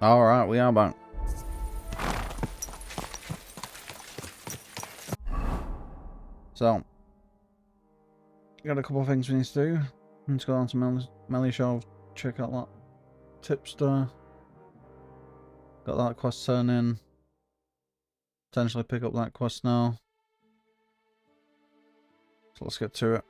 Alright, we are back. So, got a couple of things we need to do. Let's go on to Melly Show, check out that tipster. Got that quest turn in. Potentially pick up that quest now. So let's get to it.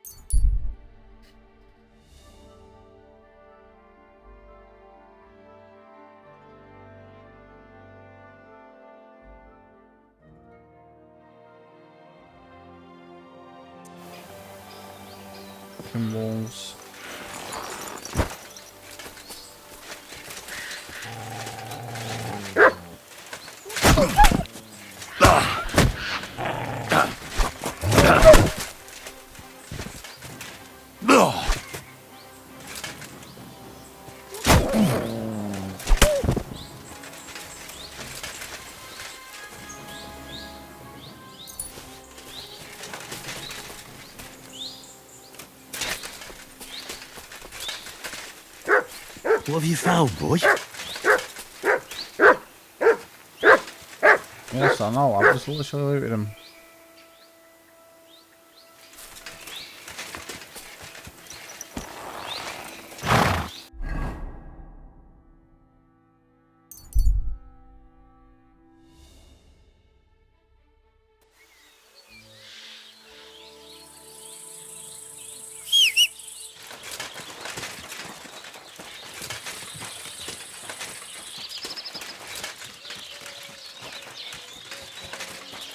Fucking walls. What have you found, boy? Yes, I know, I've just literally looted him.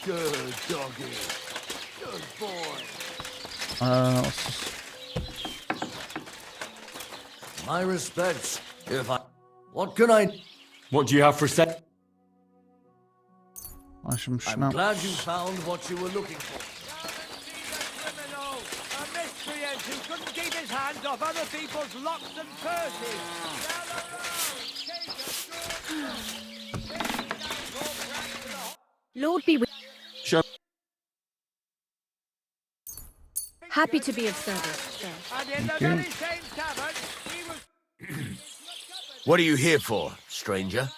Good doggy. Good boy. Let's just... My respects. What can I... What do you have for set? I some I'm schnapps. glad you found what you were looking for. Criminal, a miscreant who couldn't keep his hands off other people's locks and purses. Lord be with Show. Happy to be of service, sir. And in the very same tavern, he was... What are you here for, stranger?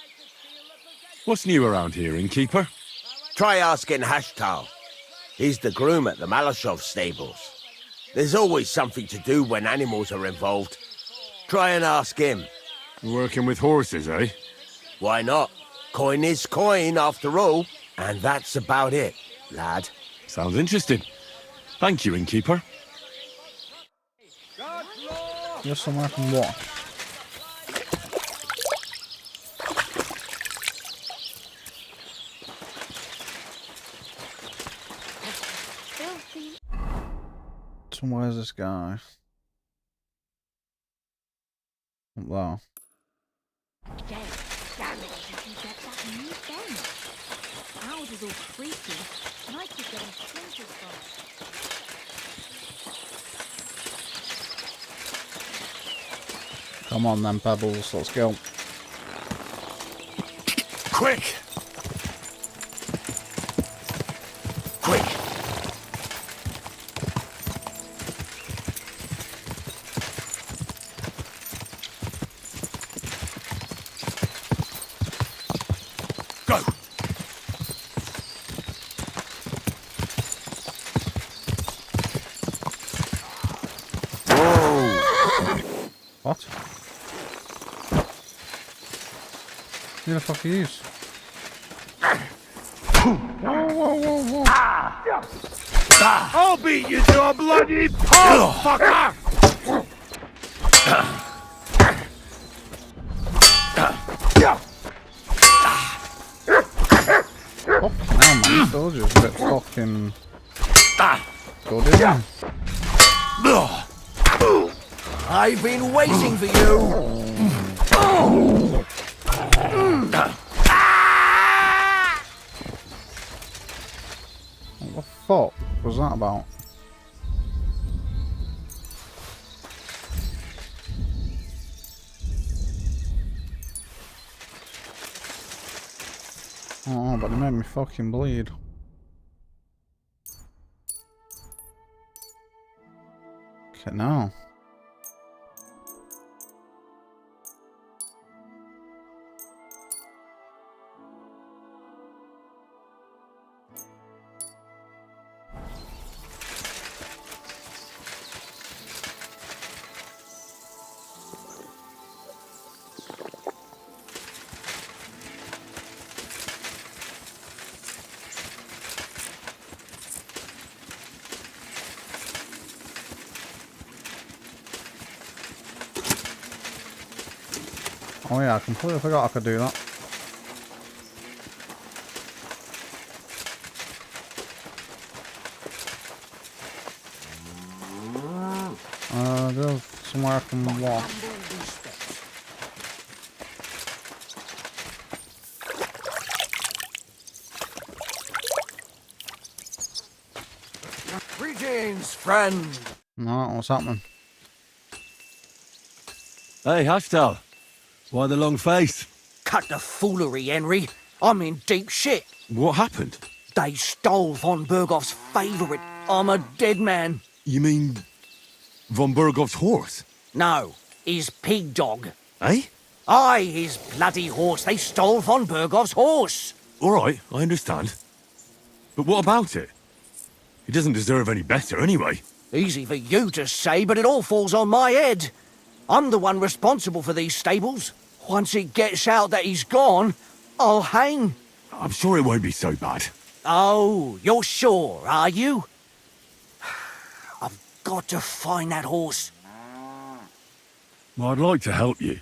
What's new around here, innkeeper? Try asking Hashtal. He's the groom at the Malashov stables. There's always something to do when animals are involved. Try and ask him. Working with horses, eh? Why not? Coin is coin, after all. And that's about it, lad. Sounds interesting. Thank you, innkeeper. Just somewhere I can watch. So where's this guy? Up there. Damn it, did you get that new bend? Ours is all creaky, and I keep getting splinters from it. Come on then, Pebbles, let's go. Quick! Quick! Go! What? Who the fuck are you? Whoa. I'll beat you to a bloody pulp, fucker! Oh, man, soldier's a bit fucking good, isn't he? I've been waiting for you. What the fuck was that about? Oh, but it made me fucking bleed. Okay, now. Oh yeah, I completely forgot I could do that. There's somewhere I can walk. Greetings, friend. No, what's happening? Hey, Hashtal. Why the long face? Cut the foolery, Henry. I'm in deep shit. What happened? They stole von Bergoff's favourite. I'm a dead man. You mean von Bergoff's horse? No, his pig dog. Eh? Aye, his bloody horse. They stole von Bergoff's horse. All right, I understand. But what about it? He doesn't deserve any better anyway. Easy for you to say, but it all falls on my head. I'm the one responsible for these stables. Once it gets out that he's gone, I'll hang. I'm sure it won't be so bad. Oh, you're sure, are you? I've got to find that horse. Well, I'd like to help you,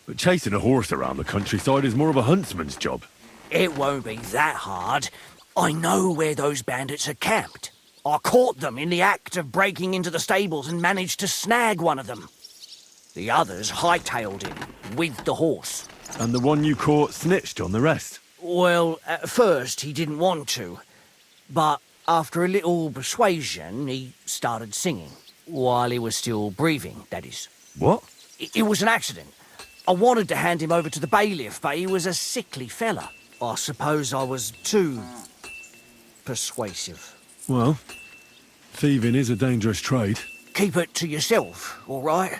but chasing a horse around the countryside is more of a huntsman's job. It won't be that hard. I know where those bandits are camped. I caught them in the act of breaking into the stables and managed to snag one of them. The others hightailed him with the horse. And the one you caught snitched on the rest. Well, at first he didn't want to, but after a little persuasion, he started singing. While he was still breathing, that is. What? It was an accident. I wanted to hand him over to the bailiff, but he was a sickly fella. I suppose I was too persuasive. Well, thieving is a dangerous trade. Keep it to yourself, all right?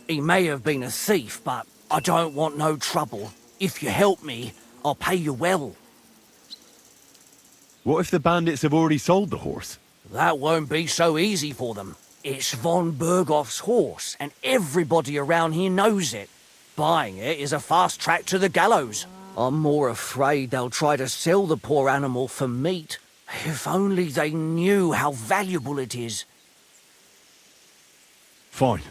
He may have been a thief, but I don't want no trouble. If you help me, I'll pay you well. What if the bandits have already sold the horse? That won't be so easy for them. It's von Bergoff's horse, and everybody around here knows it. Buying it is a fast track to the gallows. I'm more afraid they'll try to sell the poor animal for meat. If only they knew how valuable it is. Fine.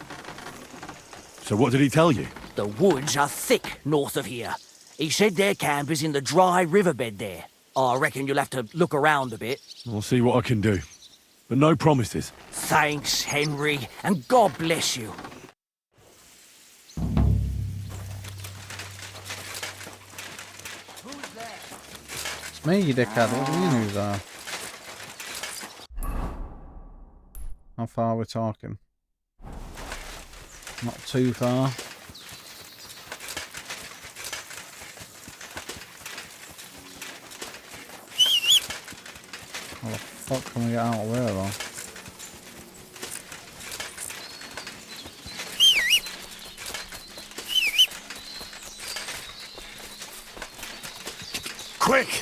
So what did he tell you? The woods are thick north of here. He said their camp is in the dry riverbed there. I reckon you'll have to look around a bit. I'll see what I can do. But no promises. Thanks, Henry, and God bless you. It's me, you dickhead. What do you mean who's there? How far are we talking? Not too far. How the fuck can we get out of there though? Quick!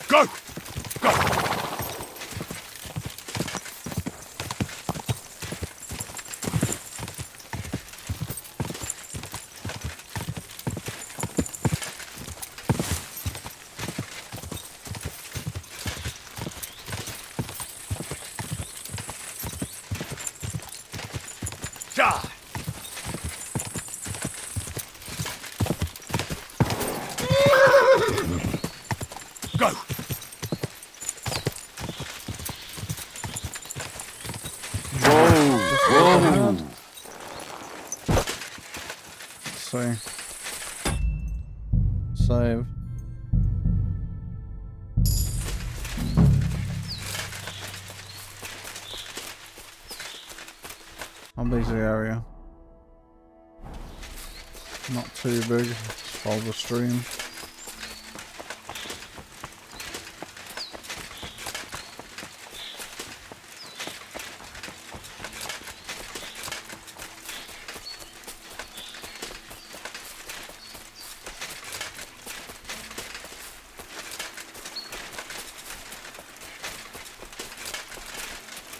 Go! Go! Die! Go! Whoa! Let's see. Save. How big's the area? Not too big. Just follow the stream.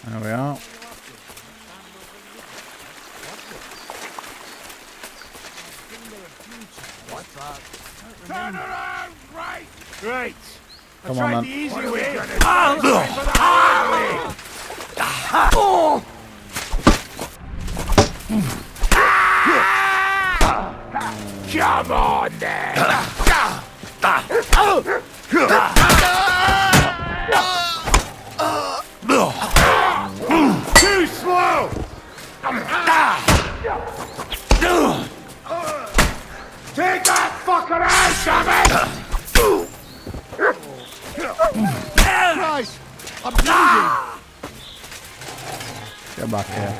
There we are. Turn around, right? Great. Come on, man. The easy way. Come on, then. Too slow. Take that fucker out, damn Christ. I'm bleeding. Get back here.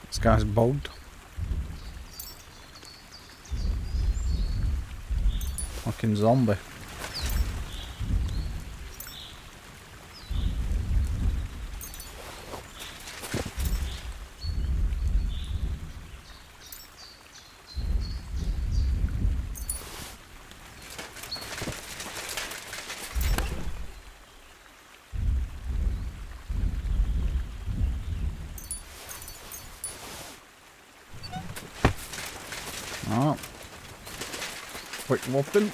This guy's bugged. Fucking zombie. Alright. Quick whooping.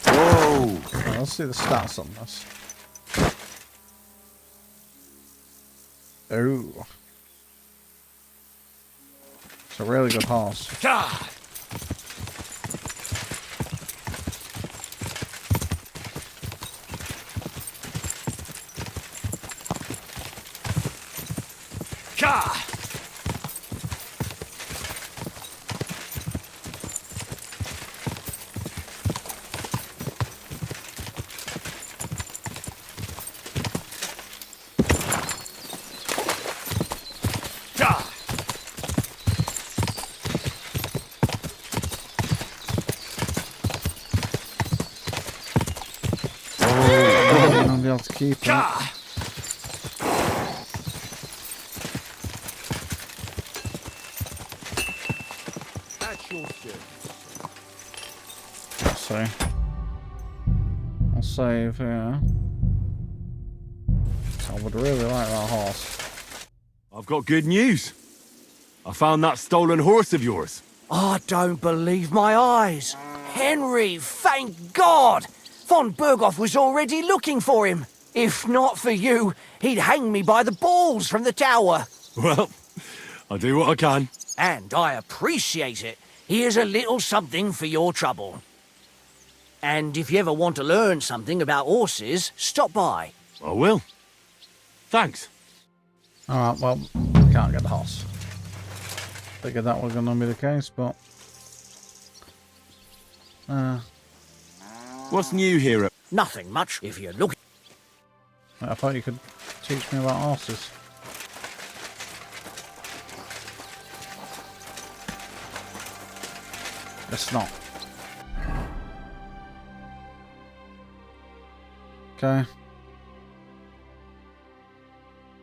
Whoa! Let's see the stats on this. Oh. It's a really good horse. I'll be able to keep it. That's your shit. Let's see. I'll save here. I would really like that horse. I've got good news. I found that stolen horse of yours. I don't believe my eyes. Henry, thank God! Von Berghoff was already looking for him. If not for you, he'd hang me by the balls from the tower. Well, I'll do what I can. And I appreciate it. Here's a little something for your trouble. And if you ever want to learn something about horses, stop by. I will. Thanks. Alright, well, I can't get the horse. Figured that was going to be the case, but... What's new here at... Nothing much if you're looking. I thought you could teach me about horses. It's not. Okay.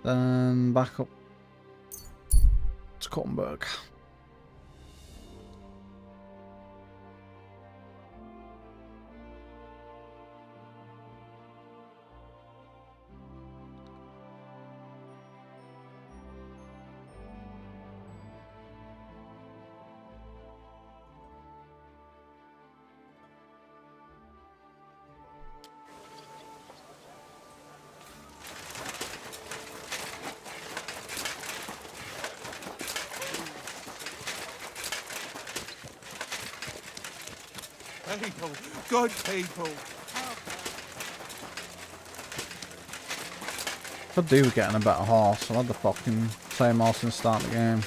Then back up to Cottenburg. People, good people. Could do with getting a better horse. I've had the fucking same horse since the start of the game.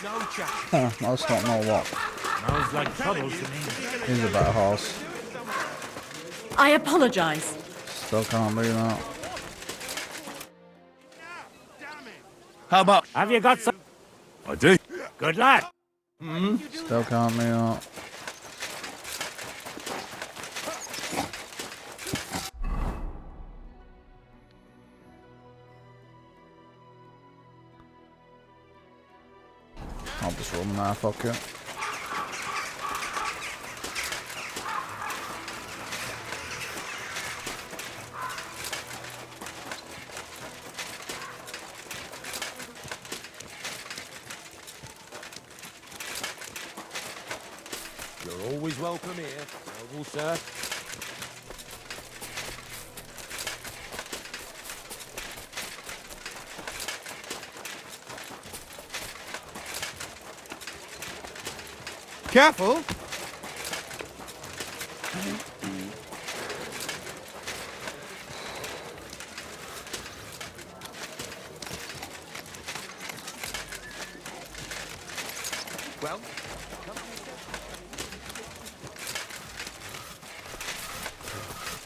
No chance. Huh, I just don't know what Smells like trouble to me. is a better horse. I apologize. Still can't do that. How about... Have you got some? I do. Good lad. Still can't do that. I'll just run there, fuck it. You're always welcome here, noble sir. Careful! Well,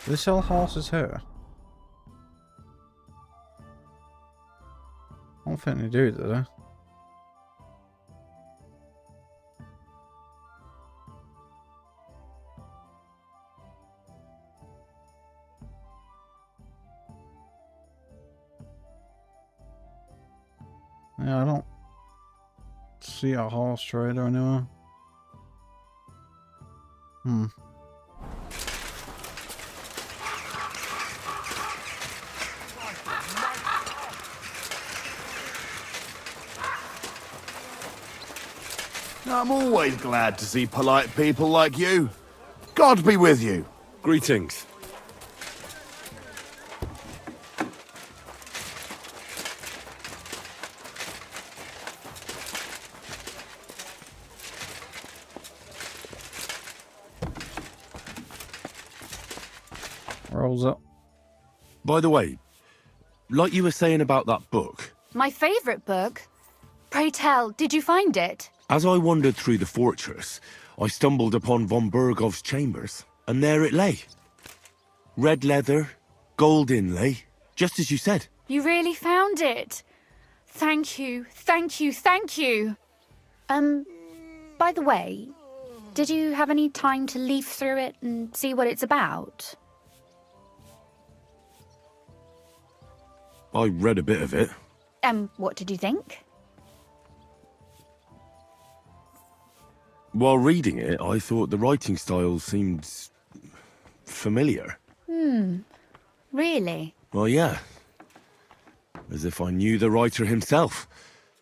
Do they sell horses here? I don't think they do they? Yeah, I don't see a horse trader anywhere. I'm always glad to see polite people like you. God be with you. Greetings. Rolls up. By the way, like you were saying about that book, My favourite book? Pray tell, did you find it? as I wandered through the fortress, I stumbled upon von Bergov's chambers, and there it lay. Red leather, gold inlay, just as you said. You really found it? Thank you, thank you, thank you. By the way, did you have any time to leaf through it and see what it's about? I read a bit of it. What did you think? While reading it, I thought the writing style seemed familiar. Really? Well, yeah. As if I knew the writer himself.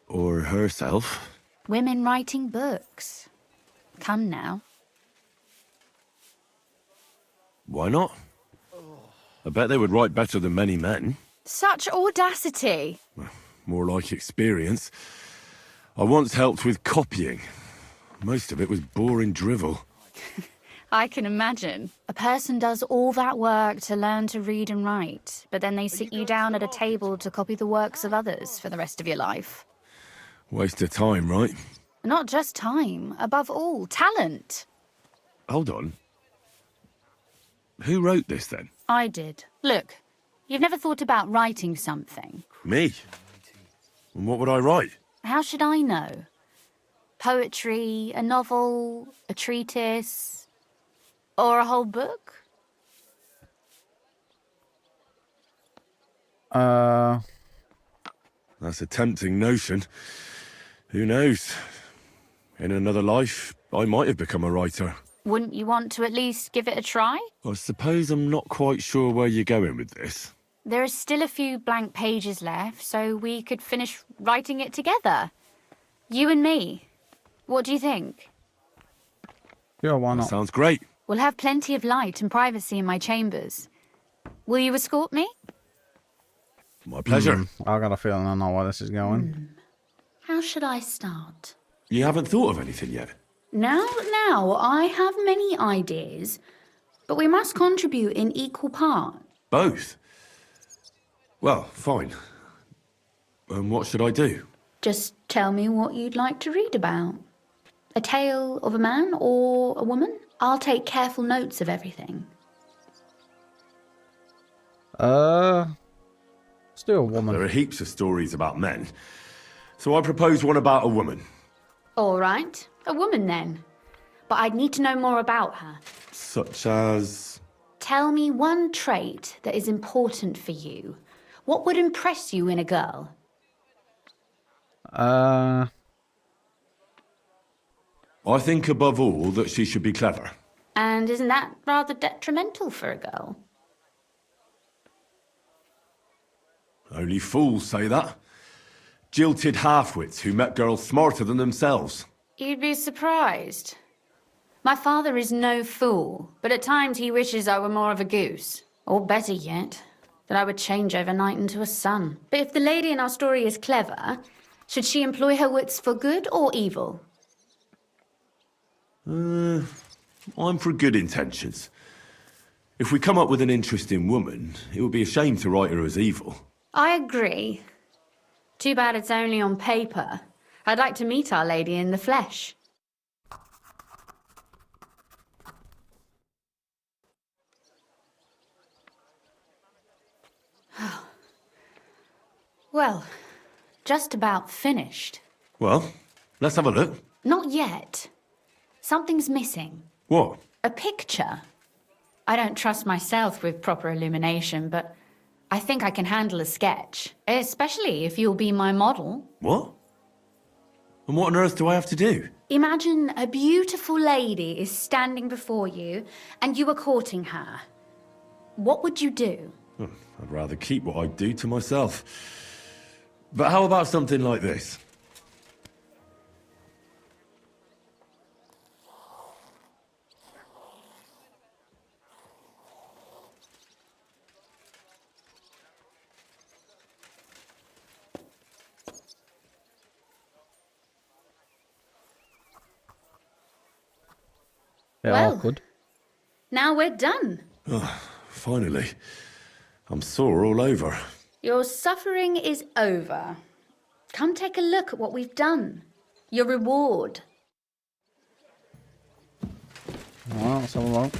Or herself. Women writing books. Come now. Why not? I bet they would write better than many men. Such audacity. More like experience. I once helped with copying. Most of it was boring drivel. I can imagine. A person does all that work to learn to read and write, but then they sit you down at a table to copy the works of others for the rest of your life. Waste of time, right? Not just time, above all, talent. Hold on. Who wrote this then? I did. Look, you've never thought about writing something. Me? And what would I write? How should I know? Poetry, a novel, a treatise, or a whole book? That's a tempting notion. Who knows? In another life, I might have become a writer. Wouldn't you want to at least give it a try? I suppose I'm not quite sure where you're going with this. There are still a few blank pages left, so we could finish writing it together. You and me. What do you think? Yeah, why not? Sounds great. We'll have plenty of light and privacy in my chambers. Will you escort me? My pleasure. I got a feeling I know where this is going. How should I start? You haven't thought of anything yet? Now, I have many ideas, but we must contribute in equal part. Both? Well, fine. And what should I do? Just tell me what you'd like to read about. A tale of a man or a woman? I'll take careful notes of everything. Let's do a woman. There are heaps of stories about men. So I propose one about a woman. All right, a woman then. But I'd need to know more about her. Such as... Tell me one trait that is important for you. What would impress you in a girl? I think above all that she should be clever. And isn't that rather detrimental for a girl? Only fools say that. Jilted half-wits who met girls smarter than themselves. You'd be surprised. My father is no fool, but at times he wishes I were more of a goose. Or better yet, that I would change overnight into a sun. But if the lady in our story is clever, should she employ her wits for good or evil? I'm for good intentions. If we come up with an interesting woman, it would be a shame to write her as evil. I agree. Too bad it's only on paper. I'd like to meet our lady in the flesh. Well, just about finished. Well, let's have a look. Not yet. Something's missing. What? A picture. I don't trust myself with proper illumination, but I think I can handle a sketch, especially if you'll be my model. What? And what on earth do I have to do? Imagine a beautiful lady is standing before you and you are courting her. What would you do? I'd rather keep what I do to myself. But how about something like this? Yeah, Well. awkward. Now we're done. Finally. I'm sore all over. Your suffering is over. Come take a look at what we've done. Your reward. Well, let's have a look.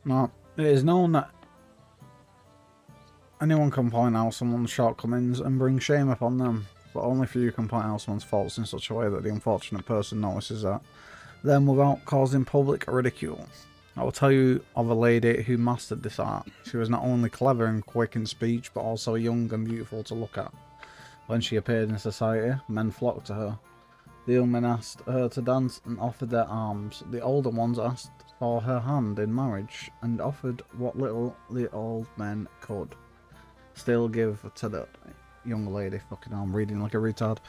No, it is known that anyone can point out someone's shortcomings and bring shame upon them, but only few can point out someone's faults in such a way that the unfortunate person notices that, them without causing public ridicule. I will tell you of a lady who mastered this art. She was not only clever and quick in speech, but also young and beautiful to look at. When she appeared in society, men flocked to her. The young men asked her to dance and offered their arms. The older ones asked for her hand in marriage and offered what little the old men could still give to the young lady. Fucking hell, I'm reading like a retard.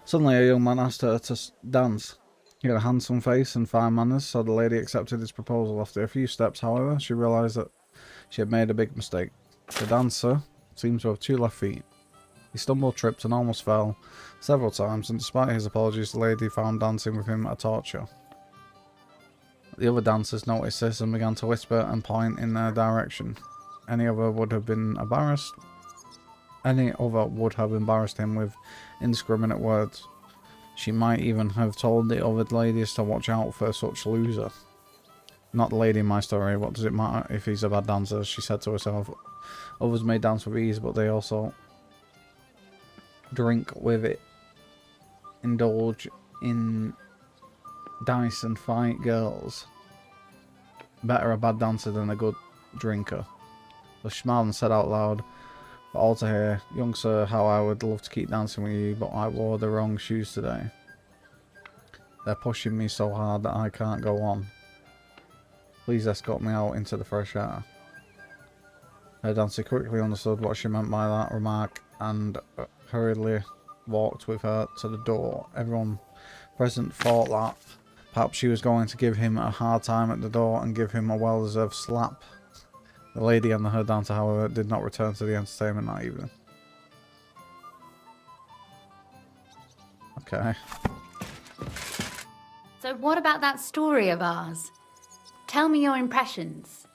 Suddenly a young man asked her to dance. He had a handsome face and fine manners, so the lady accepted his proposal. After a few steps, however, she realised that she had made a big mistake. The dancer seemed to have 2 left feet. He stumbled, tripped and almost fell several times, and despite his apologies, the lady found dancing with him a torture. The other dancers noticed this and began to whisper and point in their direction. Any other would have embarrassed him with indiscriminate words. She might even have told the other ladies to watch out for such loser. Not the lady in my story. What does it matter if he's a bad dancer? She said to herself. Others may dance with ease, but they also drink with it, indulge in dice and fight girls. Better a bad dancer than a good drinker. So she smiled and said out loud, "But all to hear, young sir, how I would love to keep dancing with you, but I wore the wrong shoes today. They're pushing me so hard that I can't go on. Please escort me out into the fresh air." Her dancer quickly understood what she meant by that remark and hurriedly walked with her to the door. Everyone present thought that perhaps she was going to give him a hard time at the door and give him a well-deserved slap. The lady and her dancer, however, did not return to the entertainment that evening. Okay. So what about that story of ours? Tell me your impressions.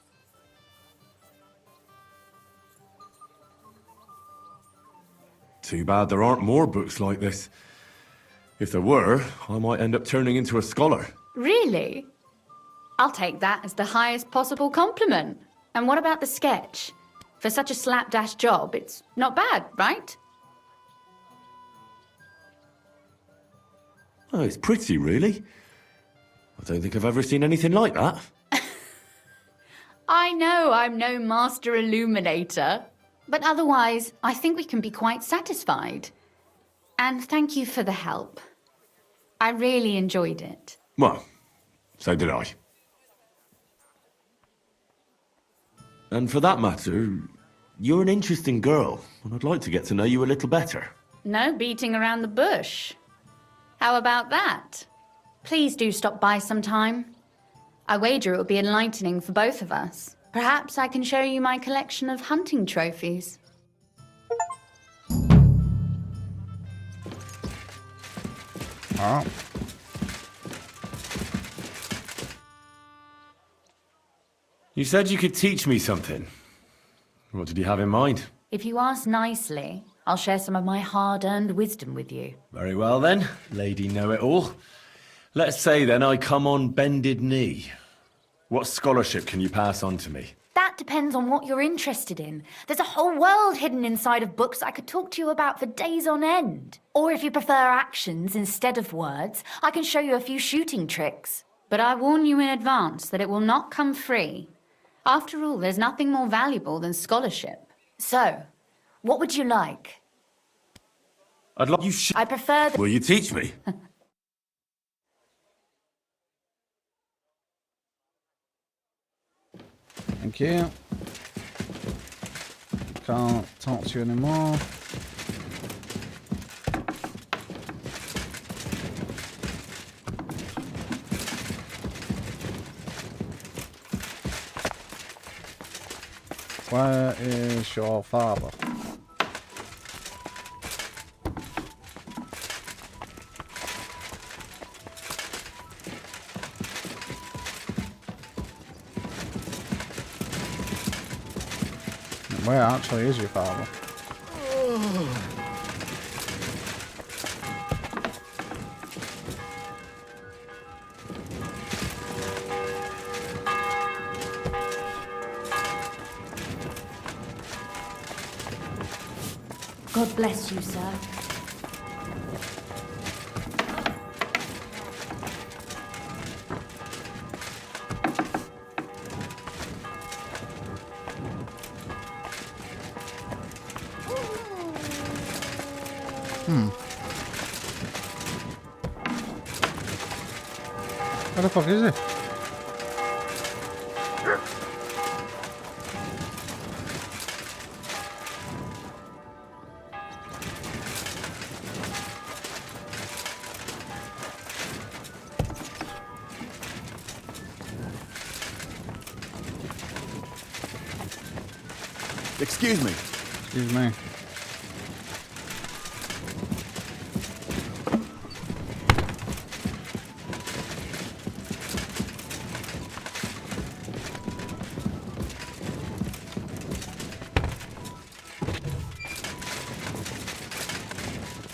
Too bad there aren't more books like this. If there were, I might end up turning into a scholar. Really? I'll take that as the highest possible compliment. And what about the sketch? For such a slapdash job, it's not bad, right? Oh, it's pretty, really. I don't think I've ever seen anything like that. I know I'm no master illuminator, but otherwise, I think we can be quite satisfied. And thank you for the help. I really enjoyed it. Well, so did I. And for that matter, you're an interesting girl, and I'd like to get to know you a little better. No beating around the bush. How about that? Please do stop by sometime. I wager it will be enlightening for both of us. Perhaps I can show you my collection of hunting trophies. Alright. You said you could teach me something. What did you have in mind? If you ask nicely, I'll share some of my hard-earned wisdom with you. Very well then, Lady Know-It-All. Let's say then I come on bended knee. What scholarship can you pass on to me? That depends on what you're interested in. There's a whole world hidden inside of books I could talk to you about for days on end. Or if you prefer actions instead of words, I can show you a few shooting tricks. But I warn you in advance that it will not come free. After all, there's nothing more valuable than scholarship. So, what would you like? I'd like you I prefer the... Will you teach me? Thank you. Can't talk to you anymore. Where is your father? Where actually is your father? God bless you, sir. What the fuck is it? Excuse me. Excuse me.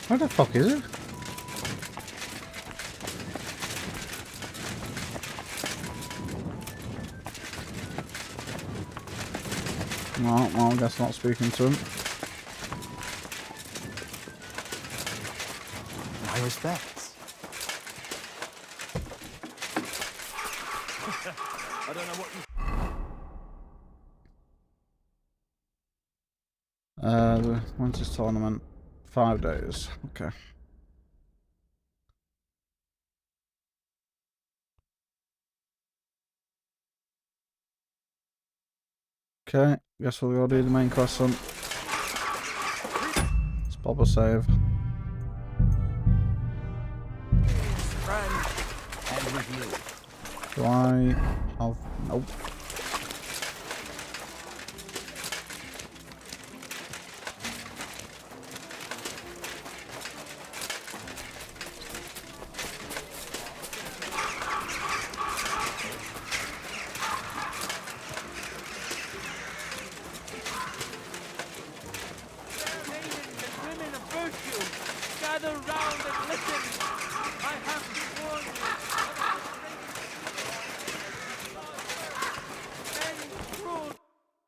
Where the fuck is it? No, well, I guess not speaking to him. respects. I don't know what you... When's this tournament? 5 days. Okay. Okay, guess we'll go do the main quest then. Let's pop a save. And review. Do I have... Nope.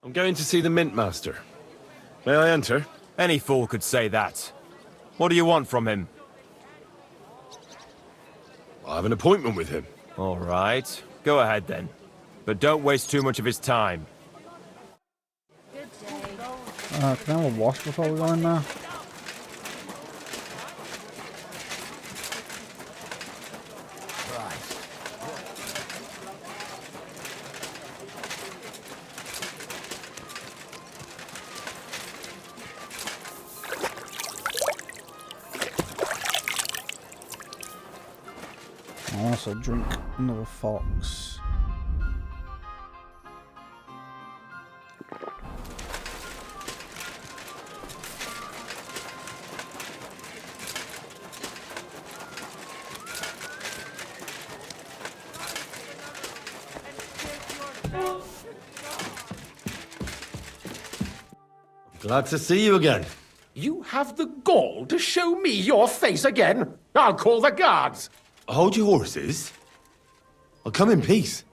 I'm going to see the Mint Master. May I enter? Any fool could say that. What do you want from him? I have an appointment with him. All right. Go ahead then. But don't waste too much of his time. Can I have a wash before we go in there? I'll also drink another fox. Glad to see you again. You have the gall to show me your face again? I'll call the guards. Hold your horses. I'll come in peace.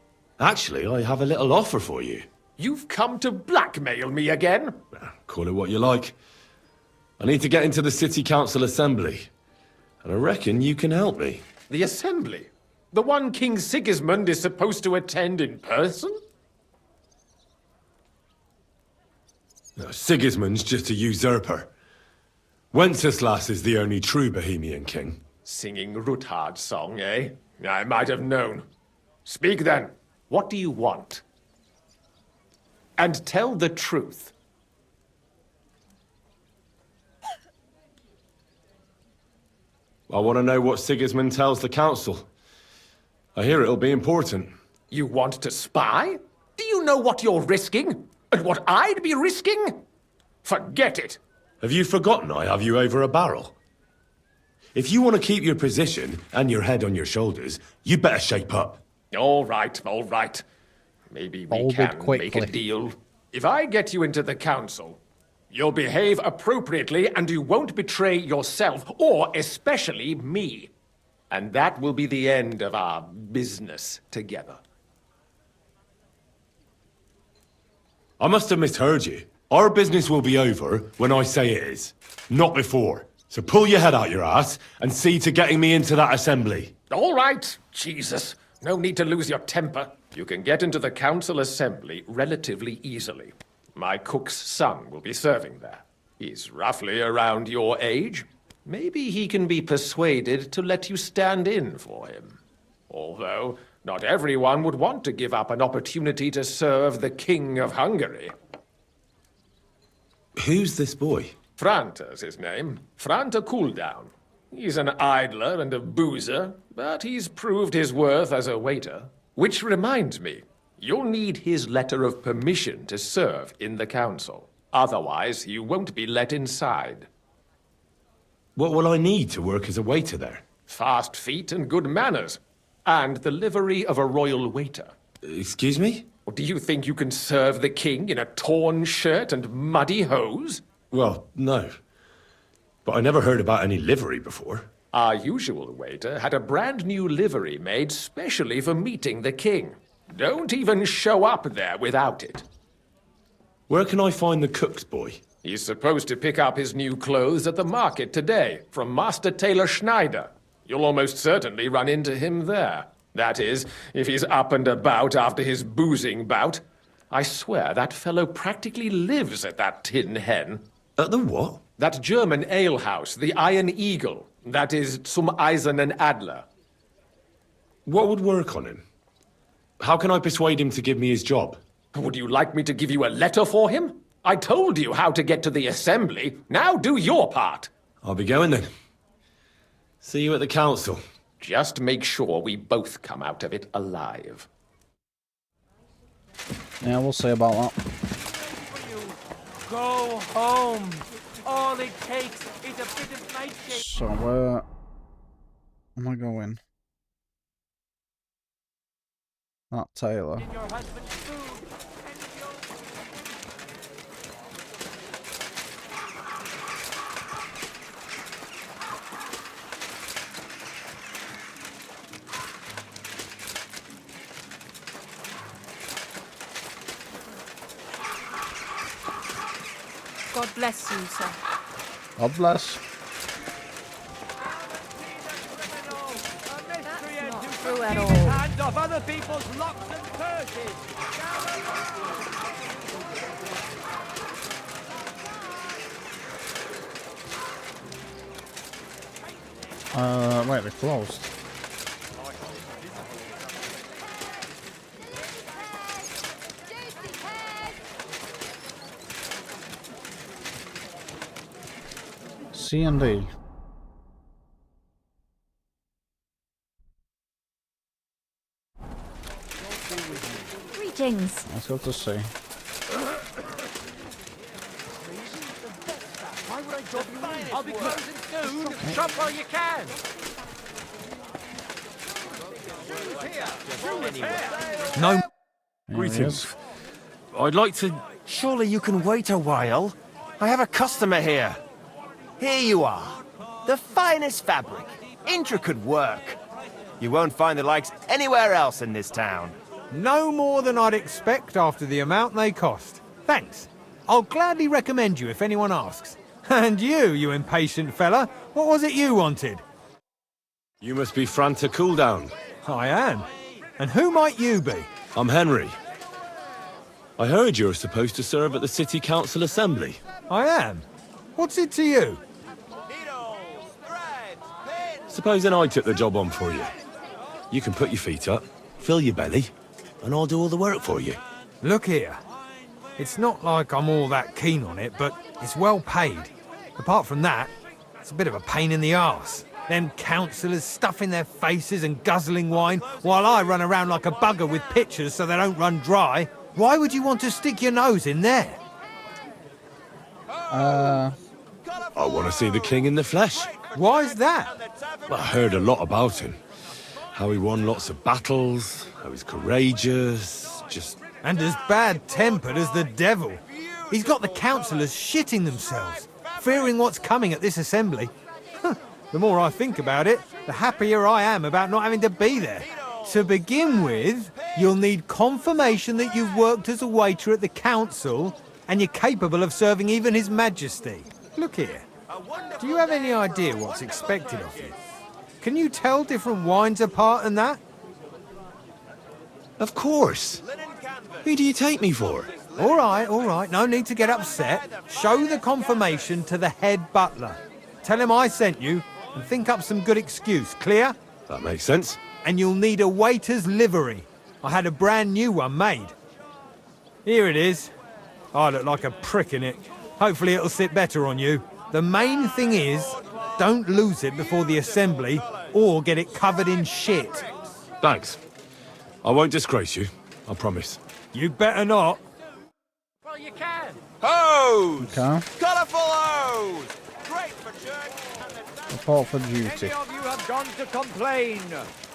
Actually, I have a little offer for you. You've come to blackmail me again? Call it what you like. I need to get into the City Council Assembly. And I reckon you can help me. The Assembly? The one King Sigismund is supposed to attend in person? No, Sigismund's just a usurper. Wenceslas is the only true Bohemian king. Singing Ruthard's song, eh? I might have known. Speak then. What do you want? And tell the truth. I want to know what Sigismund tells the council. I hear it'll be important. You want to spy? Do you know what you're risking? And what I'd be risking? Forget it. Have you forgotten I have you over a barrel? If you want to keep your position and your head on your shoulders, you better shape up. All right, all right. Maybe we Hold it can quickly. make a deal. If I get you into the council, you'll behave appropriately and you won't betray yourself, or especially me. And that will be the end of our business together. I must have misheard you. Our business will be over when I say it is, not before. So pull your head out your ass and see to getting me into that assembly. All right, Jesus. No need to lose your temper. You can get into the council assembly relatively easily. My cook's son will be serving there. He's roughly around your age. Maybe he can be persuaded to let you stand in for him. Although, not everyone would want to give up an opportunity to serve the King of Hungary. Who's this boy? Franta's his name. Franta Cooldown. He's an idler and a boozer, but he's proved his worth as a waiter. Which reminds me, you'll need his letter of permission to serve in the council. Otherwise, you won't be let inside. What will I need to work as a waiter there? Fast feet and good manners. And the livery of a royal waiter. Excuse me? Or do you think you can serve the king in a torn shirt and muddy hose? Well, no. But I never heard about any livery before. Our usual waiter had a brand new livery made specially for meeting the king. Don't even show up there without it. Where can I find the cook's boy? He's supposed to pick up his new clothes at the market today from Master Tailor Schneider. You'll almost certainly run into him there. That is, if he's up and about after his boozing bout. I swear that fellow practically lives at that Tin Hen. At the what? That German alehouse, the Iron Eagle. That is zum Eisernen Adler. What would work on him? How can I persuade him to give me his job? Would you like me to give you a letter for him? I told you how to get to the assembly. Now do your part. I'll be going then. See you at the council. Just make sure we both come out of it alive. Yeah, we'll see about that. Go home. All it takes is a bit of makeshift. So where am I going? That Taylor. In your husband's food. God bless you, sir. God bless. Miscreant not who true couldn't at keep all. his hands off other people's locks and purses. Right, they're closed. C and D. Greetings. Let's go to C. Why would I drop you in? I'll be closing soon. Shop while you can. No. Greetings. I'd like to... Surely you can wait a while. I have a customer here. Here you are. The finest fabric. Intricate work. You won't find the likes anywhere else in this town. No more than I'd expect after the amount they cost. Thanks. I'll gladly recommend you if anyone asks. And you impatient fella, what was it you wanted? You must be Fran to Cooldown. I am. And who might you be? I'm Henry. I heard you're supposed to serve at the City Council Assembly. I am. What's it to you? Supposing I took the job on for you. You can put your feet up, fill your belly, and I'll do all the work for you. Look here. It's not like I'm all that keen on it, but it's well paid. Apart from that, it's a bit of a pain in the arse. Them councillors stuffing their faces and guzzling wine, while I run around like a bugger with pitchers so they don't run dry. Why would you want to stick your nose in there? I want to see the king in the flesh. Why's that? I heard a lot about him. How he won lots of battles, how he's courageous, just... And as bad-tempered as the devil. He's got the councillors shitting themselves, fearing what's coming at this assembly. The more I think about it, the happier I am about not having to be there. To begin with, you'll need confirmation that you've worked as a waiter at the council and you're capable of serving even His Majesty. Look here. Do you have any idea what's expected of you? Can you tell different wines apart and that? Of course. Who do you take me for? All right. No need to get upset. Show the confirmation to the head butler. Tell him I sent you and think up some good excuse. Clear? That makes sense. And you'll need a waiter's livery. I had a brand new one made. Here it is. I look like a prick in it. Hopefully it'll sit better on you. The main thing is, don't lose it before the assembly or get it covered in shit. Thanks. I won't disgrace you, I promise. You better not. Well, you can. Hose! Okay. Colourful hose! Great for church. Report for duty. Any of you have gone to complain.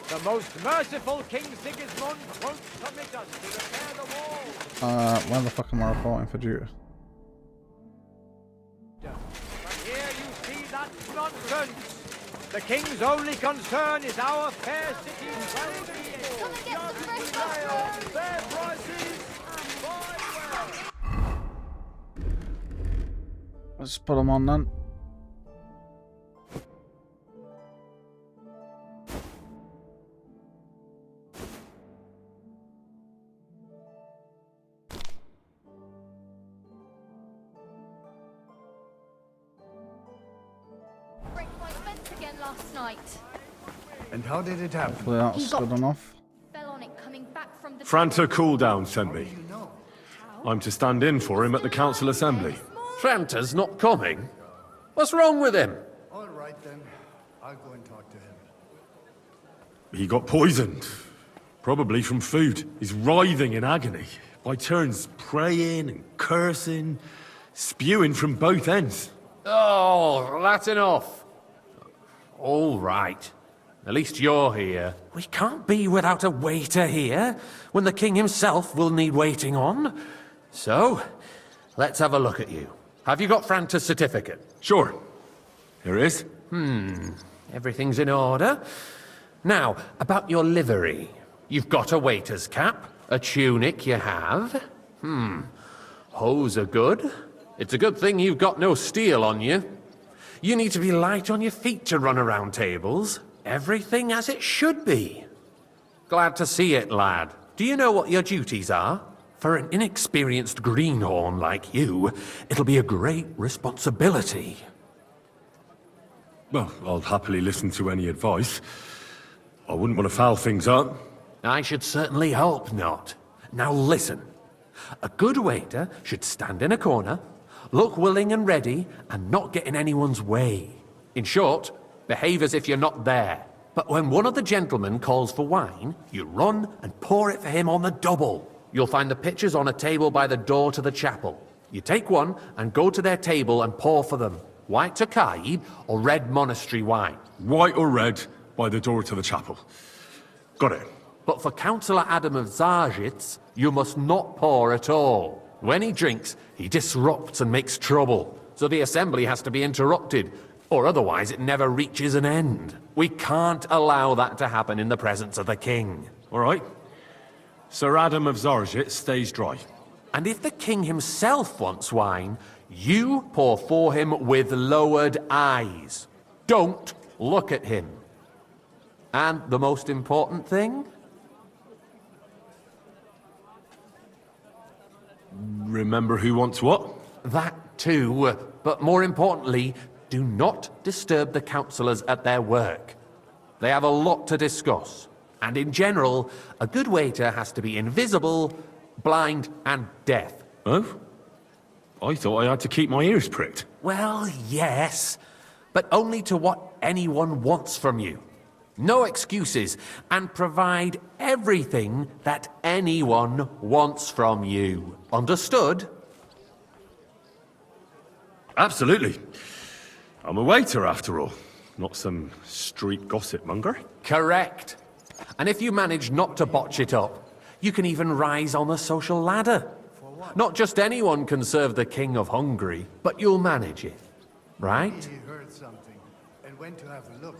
The most merciful King Sigismund won't permit us to repair the wall. Where the fuck am I reporting for duty? Here you see that nonsense. The King's only concern is our fair city's well-being. Come and get some fresh mushrooms. Fair prices. Buy well. Let's put them on then. last night. And how did it happen? Hopefully that's good enough. Fell on it coming back from the Franta Cooldown sent me. I'm to stand in for him at the council assembly. Franta's not coming? What's wrong with him? All right then. I'll go and talk to him. He got poisoned. Probably from food. He's writhing in agony. By turns praying and cursing, spewing from both ends. Oh, that's enough. All right. At least you're here. We can't be without a waiter here, when the king himself will need waiting on. So, let's have a look at you. Have you got Franta's certificate? Sure. Here it is. Everything's in order. Now, about your livery. You've got a waiter's cap, a tunic you have. Hose are good. It's a good thing you've got no steel on you. You need to be light on your feet to run around tables. Everything as it should be. Glad to see it, lad. Do you know what your duties are? For an inexperienced greenhorn like you, it'll be a great responsibility. Well, I'll happily listen to any advice. I wouldn't want to foul things up. I should certainly hope not. Now listen. A good waiter should stand in a corner, look willing and ready, and not get in anyone's way. In short, behave as if you're not there. But when one of the gentlemen calls for wine, you run and pour it for him on the double. You'll find the pitchers on a table by the door to the chapel. You take one and go to their table and pour for them. White Tokai or red monastery wine. White or red by the door to the chapel. Got it. But for Councillor Adam of Zarzhitz, you must not pour at all. When he drinks, he disrupts and makes trouble. So the assembly has to be interrupted, or otherwise it never reaches an end. We can't allow that to happen in the presence of the king. All right. Sir Adam of Zarzhitz stays dry. And if the king himself wants wine, you pour for him with lowered eyes. Don't look at him. And the most important thing? Remember who wants what? That too, but more importantly, do not disturb the councillors at their work. They have a lot to discuss. And in general, a good waiter has to be invisible, blind, and deaf. Oh? I thought I had to keep my ears pricked. Well, yes, but only to what anyone wants from you. No excuses, and provide everything that anyone wants from you. Understood? Absolutely. I'm a waiter, after all. Not some street gossip monger. Correct. And if you manage not to botch it up, you can even rise on the social ladder. Not just anyone can serve the King of Hungary, but you'll manage it. Right? He heard something and went to have a look.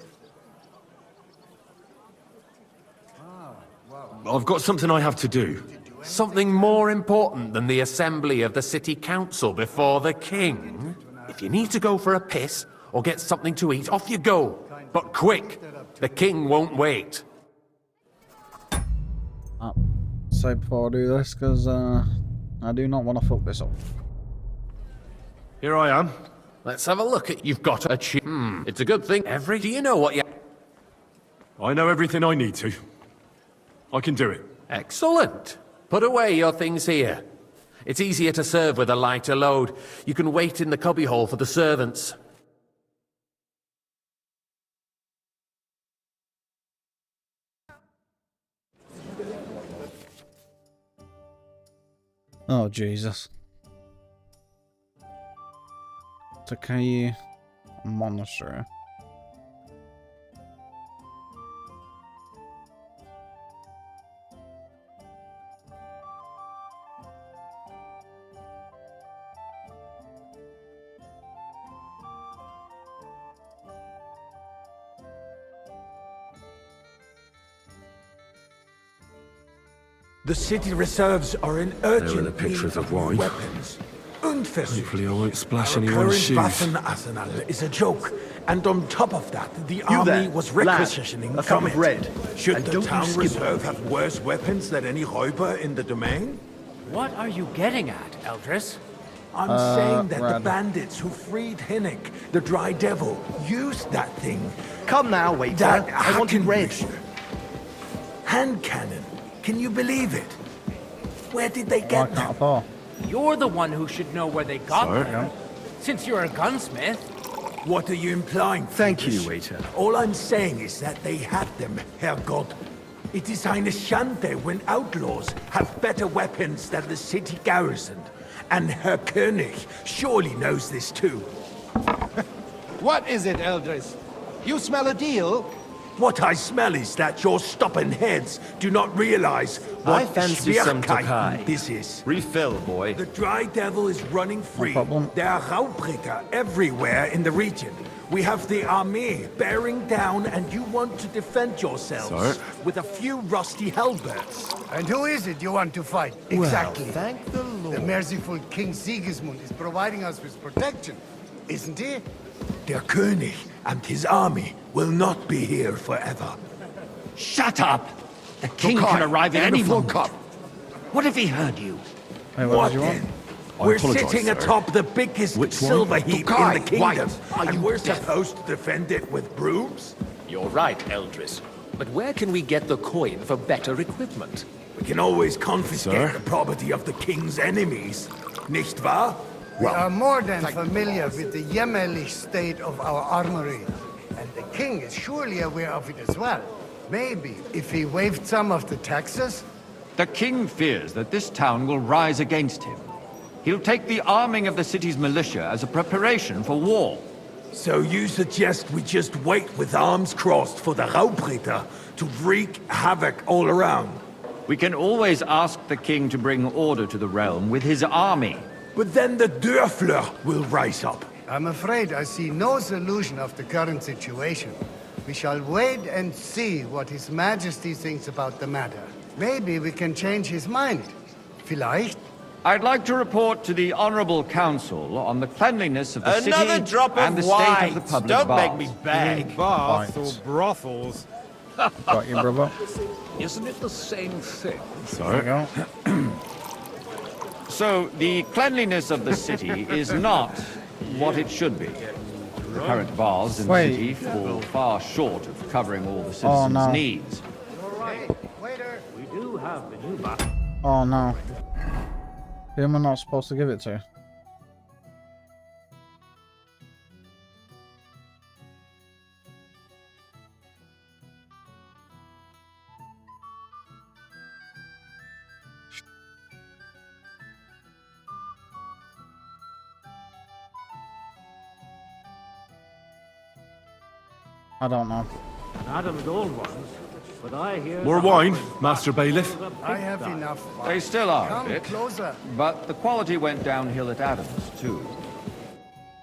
I've got something I have to do. Something more important than the assembly of the city council before the king? If you need to go for a piss or get something to eat, off you go. But quick, the king won't wait. Say before I do this, because I do not want to fuck this up. Here I am. Let's have a look at you've got a It's a good thing do you know what you... I know everything I need to. I can do it. Excellent. Put away your things here. It's easier to serve with a lighter load. You can wait in the cubbyhole for the servants. Oh, Jesus. Takai Monastery. The city reserves are in urgent There are the pictures of wine. weapons. Hopefully I won't splash Our anyone's current shoes. Waffen arsenal is a joke, and on top of that, the You army there, was lad, requisitioning a cup of Comet. red. Should And the don't you town skip reserve on me. have worse weapons than any Räuber in the domain? What are you getting at, Eldris? I'm saying that the Red. bandits who freed Hinnick, the Dry Devil, used that thing. Come now, waiter. That I want it red. Hackenbücher. Hand cannon. Can you believe it? Where did they I get can't them? afford. You're the one who should know where they got Sir? them. Since you're a gunsmith. What are you implying? Thank you, Friedrich? waiter. All I'm saying is that they had them, Herrgott. It is eine Schande when outlaws have better weapons than the city garrison. And Herr König surely knows this too. What is it, Eldris? You smell a deal? What I smell is that your stubborn heads do not realize I what fancy some Schwierigkeiten DtotheK. this is. Refill, boy. The Dry Devil is running free. problem. There are Raubritter everywhere in the region. We have the army bearing down, and you want to defend yourselves Sir? with a few rusty halberds. And who is it you want to fight? Well, Exactly. thank the Lord. The merciful King Sigismund is providing us with protection, isn't he? Der König and his army will not be here forever. Shut up! The king DtotheK, can arrive at and any the full moment. cup. What if he heard you? Hey, What did you want? then? I We're apologize, sitting sir. atop the biggest Which one? silver heap in DtotheK, the kingdom, Are and you we're deaf? supposed to defend it with brooms? You're right, Eldris. But where can we get the coin for better equipment? We can always confiscate Sir? the property of the king's enemies, nicht wahr? We are more than familiar with the jämmerlich state of our armory, and the king is surely aware of it as well. Maybe if he waived some of the taxes? The king fears that this town will rise against him. He'll take the arming of the city's militia as a preparation for war. So you suggest we just wait with arms crossed for the Raubritter to wreak havoc all around? We can always ask the king to bring order to the realm with his army. But then the Dörfler will rise up. I'm afraid I see no solution of the current situation. We shall wait and see what His Majesty thinks about the matter. Maybe we can change his mind. Vielleicht? I'd like to report to the Honorable Council on the cleanliness of the Another city drop of and the state of the white. public Don't baths. make me beg. Baths or Right. brothels. Got you, brother. Isn't it the same thing? There you go. So, the cleanliness of the city is not what it should be. The current baths in the Wait. city fall far short of covering all the citizens' no. needs. We do have the new bath. Oh no. Who am I not supposed to give it to? I don't know. Adam's old ones, but I hear... More the wine, husband Master Bailiff? I have enough. They still are a Come bit, closer. but the quality went downhill at Adams, too.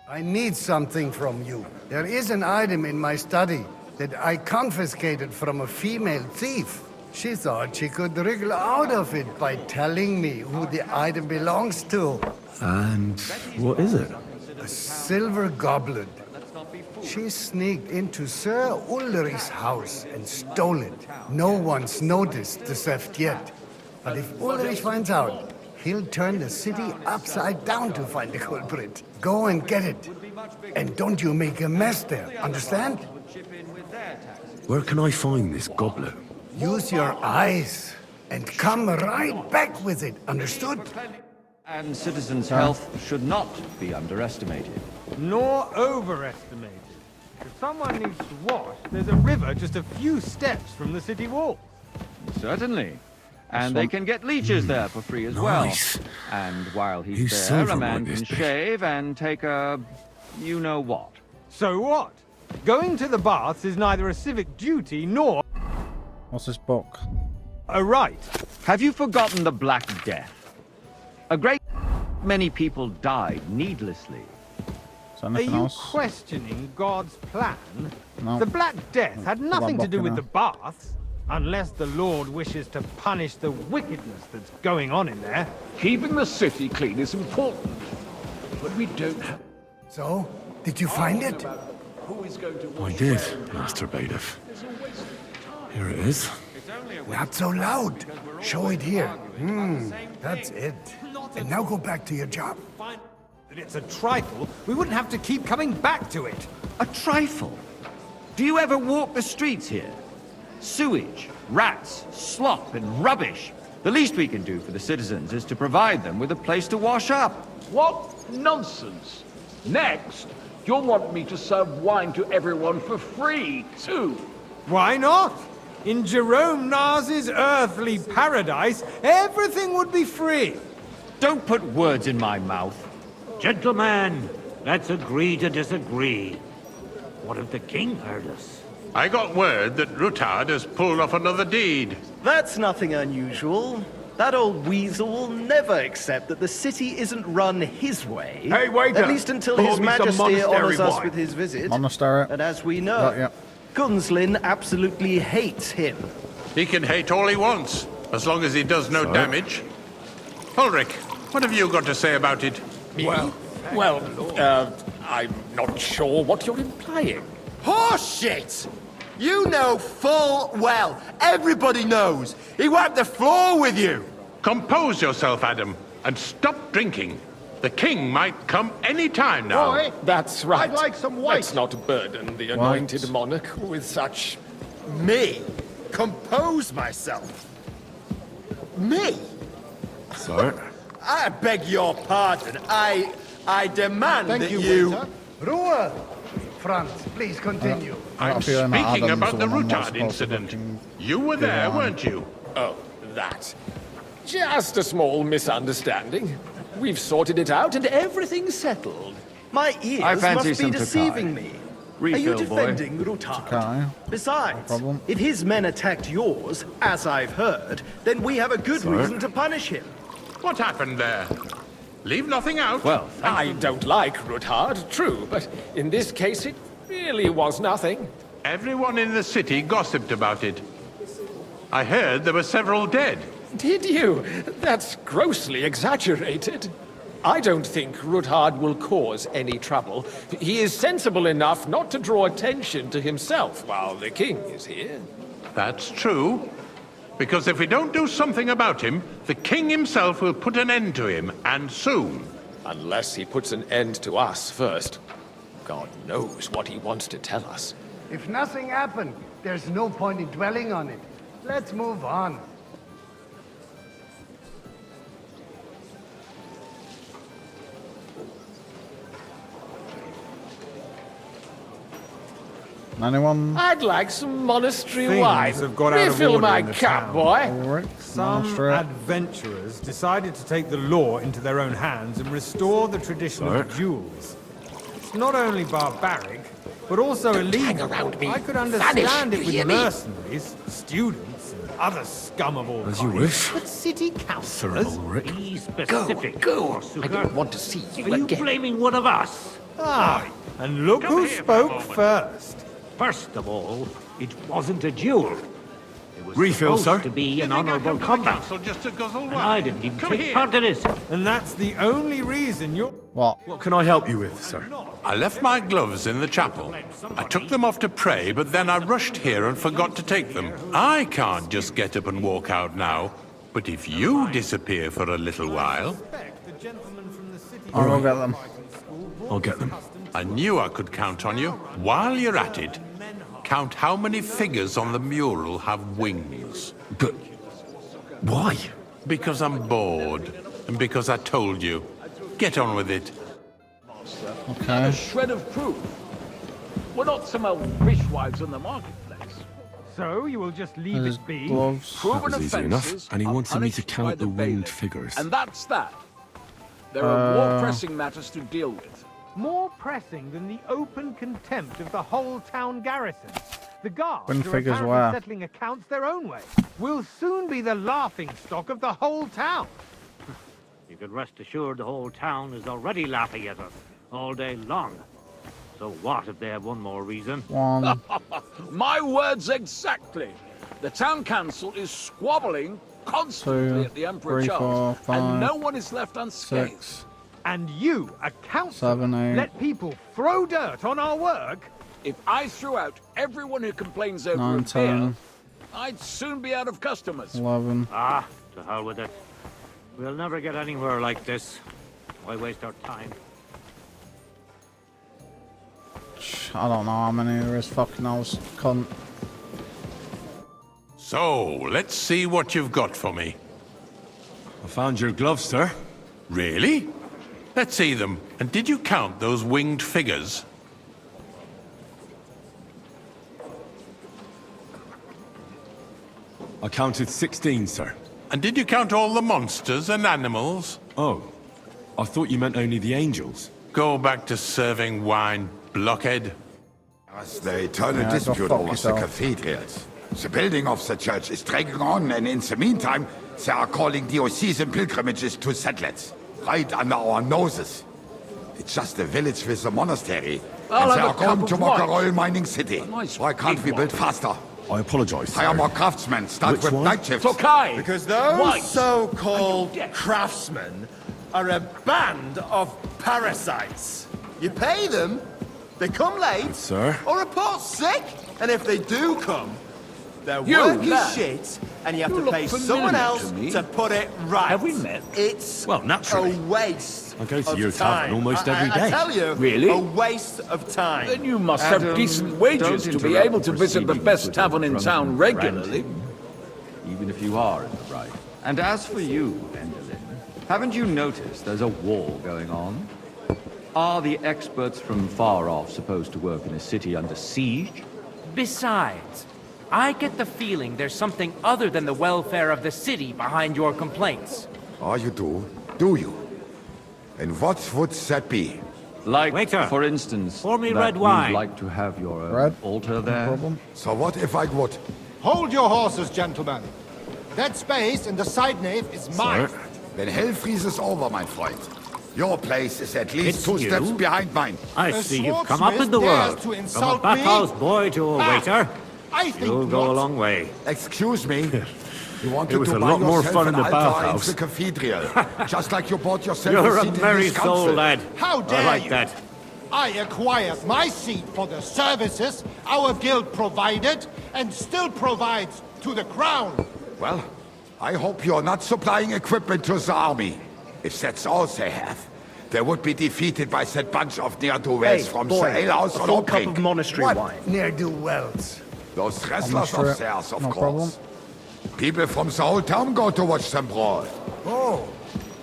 I need something from you. There is an item in my study that I confiscated from a female thief. She thought she could wriggle out of it by telling me who the item belongs to. And what is it? A silver goblet. She sneaked into Sir Ulrich's house and stole it. No one's noticed the theft yet. But if Ulrich finds out, he'll turn the city upside down to find the culprit. Go and get it. And don't you make a mess there, understand? Where can I find this goblet? Use your eyes and come right back with it, understood? And citizens' health should not be underestimated. Nor overestimated. If someone needs to wash, there's a river just a few steps from the city wall. Certainly. And they can get leeches there for free as Nice. well. And while he's Whose there, silver a man might this can be? shave and take a... you-know-what. So what? Going to the baths is neither a civic duty nor What's this book? a right. Have you forgotten the Black Death? A great many people died needlessly. Is there Are anything you else? questioning God's plan? No. The Black Death had nothing to do with the now. baths, unless the Lord wishes to punish the wickedness that's going on in there. Keeping the city clean is important, but we don't have... So, did you find it? I did, Master Bailiff. Here it is. Not so loud. Show it here. That's it. And now go back to your job. that it's a trifle, we wouldn't have to keep coming back to it. A trifle? Do you ever walk the streets here? Sewage, rats, slop, and rubbish. The least we can do for the citizens is to provide them with a place to wash up. What nonsense! Next, you'll want me to serve wine to everyone for free, too. Why not? In Jerome Nas's earthly paradise, everything would be free. Don't put words in my mouth. Gentlemen, let's agree to disagree. What if the king heard us? I got word that Rutard has pulled off another deed. That's nothing unusual. That old weasel will never accept that the city isn't run his way. Hey, waiter! At least until Pour His me some Majesty monastery honours us wine. with his visit. Monastery. And as we know, Got ya. Gunslin absolutely hates him. He can hate all he wants, as long as he does no damage. Ulrich, what have you got to say about it? Well, I'm not sure what you're implying. Horseshit! You know full well, everybody knows, he wiped the floor with you! Compose yourself, Adam, and stop drinking. The king might come any time now. Boy, That's right. I'd like some white. Let's not burden the anointed monarch with such... Me? Compose myself? Me? Sir? I beg your pardon. I demand Thank that you, you... waiter. Ruhe! Franz, please continue. I'm speaking about the Rutard incident. You were there, weren't you? Oh, that. Just a small misunderstanding. We've sorted it out and everything's settled. My ears I fancy must be some deceiving Tokai. me. Refill, Are you boy. defending Rutard? Tokai. Besides, problem. if his men attacked yours, as I've heard, then we have a good Sir? reason to punish him. What happened there? Leave nothing out. Well, I don't like Ruthard, true, but in this case it really was nothing. Everyone in the city gossiped about it. I heard there were several dead. Did you? That's grossly exaggerated. I don't think Ruthard will cause any trouble. He is sensible enough not to draw attention to himself while the king is here. That's true. Because if we don't do something about him, the king himself will put an end to him, and soon. Unless he puts an end to us first. God knows what he wants to tell us. If nothing happened, there's no point in dwelling on it. Let's move on. Anyone? I'd like some monastery Things wine. have got out of Refill order my in the cup, town. boy. Some Monastery. adventurers decided to take the law into their own hands and restore the tradition of duels. It's not only barbaric, but also illegal. around me. I could Vanish, understand you it with hear me? mercenaries, students, and other scum of all As you kinds. wish. But city councillors? Be specific. Go. I Sukkar. don't want to see you Are you again. blaming one of us? Ah, and look Come who here for a spoke moment. first. First of all, it wasn't a duel. It was Refill, supposed sir. to be You an think I honourable come to the combat. council just to guzzle And wine? I didn't even Come take here. part in it. And that's the only reason you're... What? What can I help you with, sir? I left my gloves in the chapel. I took them off to pray, but then I rushed here and forgot to take them. I can't just get up and walk out now. But if you disappear for a little while, I'll go get them. I'll get them. I knew I could count on you. While you're at it, count how many figures on the mural have wings. But why? Because I'm bored, and because I told you. Get on with it. A shred of proof. We're not some old fishwives on the marketplace. So you will just leave There's it be? gloves. Proven That was easy offences enough, and he are wanted me to punished by count the winged bailiff. figures. And that's that. There are more pressing matters to deal with. More pressing than the open contempt of the whole town garrison. The guards Winged are figures apparently where? settling accounts their own way. We'll soon be the laughing stock of the whole town. You can rest assured the whole town is already laughing at us all day long. So what if they have one more reason? One. My words exactly. The town council is squabbling constantly 2, at the Emperor 3, Charles, 4, 5, and no one is left unscathed. 6. And you, a councillor, 7, 8. let people throw dirt on our work? If I threw out everyone who complains over 9, a beer, 10. I'd soon be out of customers. 11. Ah, to hell with it. We'll never get anywhere like this. Why waste our time? I don't know how many there is. Fucking house cunt. So, let's see what you've got for me. I found your gloves, sir. Really? Let's see them. And did you count those winged figures? I counted 16, sir. And did you count all the monsters and animals? Oh, I thought you meant only the angels. Go back to serving wine, blockhead. As the eternal dispute over the cathedrals. The building of the church is dragging on, and in the meantime, they are calling diocesan pilgrimages to settlers. Right under our noses. It's just a village with a monastery. And they are going to make a royal mining city. Why can't we build faster? I apologize. Hire more craftsmen, start with night shifts. Because those so-called craftsmen are a band of parasites. You pay them, they come late, sir. or report sick, and if they do come, their You, work is lad. shit, and you have You to look pay familiar someone to else me. to put it right. Have we met? It's Well, naturally. a waste. I go to of your tavern time. almost every I day. tell you, Really? a waste of time. Then you must have decent wages to be able to visit the best tavern in town regularly. Even if you are in the right. And as for you, Endelin, haven't you noticed there's a war going on? Are the experts from far off supposed to work in a city under siege? Besides, I get the feeling there's something other than the welfare of the city behind your complaints. Oh, you do? Do you? And what would that be? Like, Waiter, for instance, pour me that red wine. you'd like to have your Red? altar there? So what if I would? Hold your horses, gentlemen. That space in the side nave is mine. Then hell freezes over, my friend. Your place is at least It's 2 you? steps behind mine. I A see you've come up in the swordsmith dares world. to From a insult me? bathhouse boy to a waiter. I think You'll go not. a long way. Excuse me. You wanted It was to a buy lot more yourself fun in an the altar bathhouse. in the cathedral, just like you bought yourself You're a a seat in merry this soul, council. lad. How dare I like you? that. I acquired my seat for the services our guild provided and still provides to the crown. Well, I hope you're not supplying equipment to the army. If that's all they have, they would be defeated by that bunch of ne'er-do-wells from the alehouse on full cup Obrink. of monastery What? wine. Ne'er-do-wells. Those I'm wrestlers sure- of theirs, of no course. problem. People from the whole town go to watch them brawl. Oh,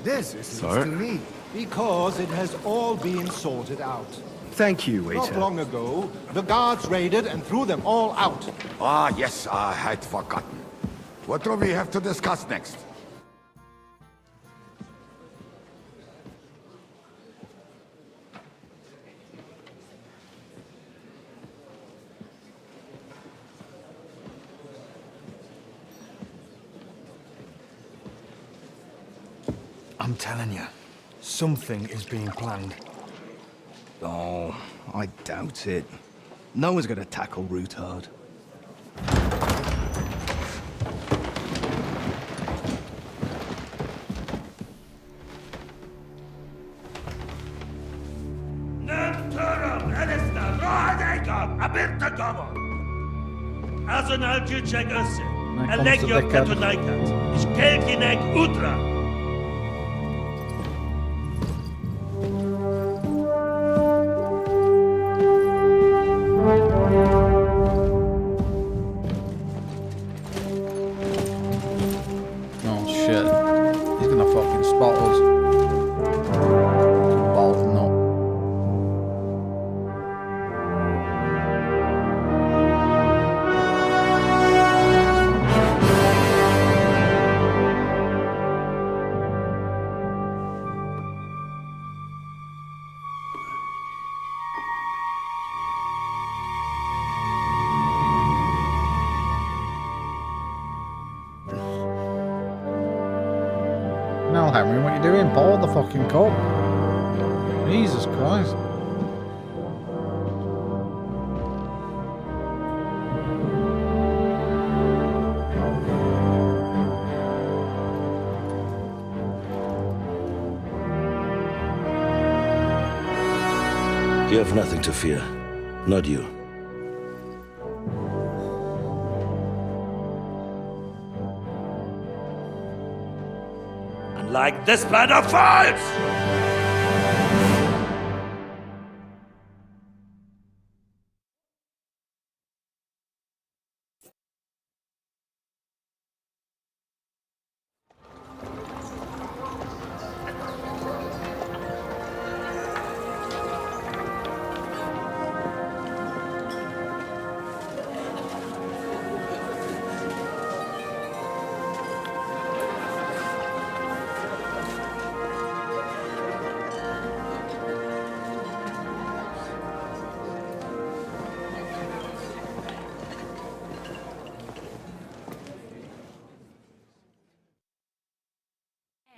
this is news to me. Because it has all been sorted out. Thank you, Not waiter. long ago, the guards raided and threw them all out. Ah, yes, I had forgotten. What do we have to discuss next? I'm telling you, something is being planned. Oh, I doubt it. No one's going to tackle Rootard. There comes the dickhead. Oh shit. He's gonna fucking spot us. Bald nut. Now, Henry, what you doing? Pour the fucking cup. Jesus Christ. You have nothing to fear. Not you. Like this planet falls!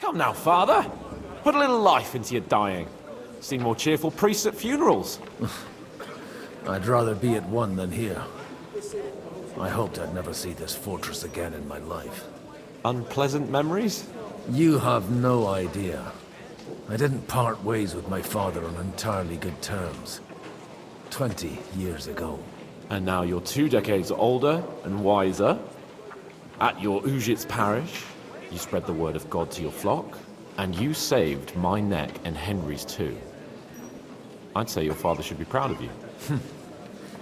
Come now, Father. Put a little life into your dying. Seen more cheerful priests at funerals. I'd rather be at one than here. I hoped I'd never see this fortress again in my life. Unpleasant memories? You have no idea. I didn't part ways with my father on entirely good terms. 20 years ago. And now you're 2 decades older and wiser. At your Ujit's parish, you spread the word of God to your flock, and you saved my neck and Henry's too. I'd say your father should be proud of you.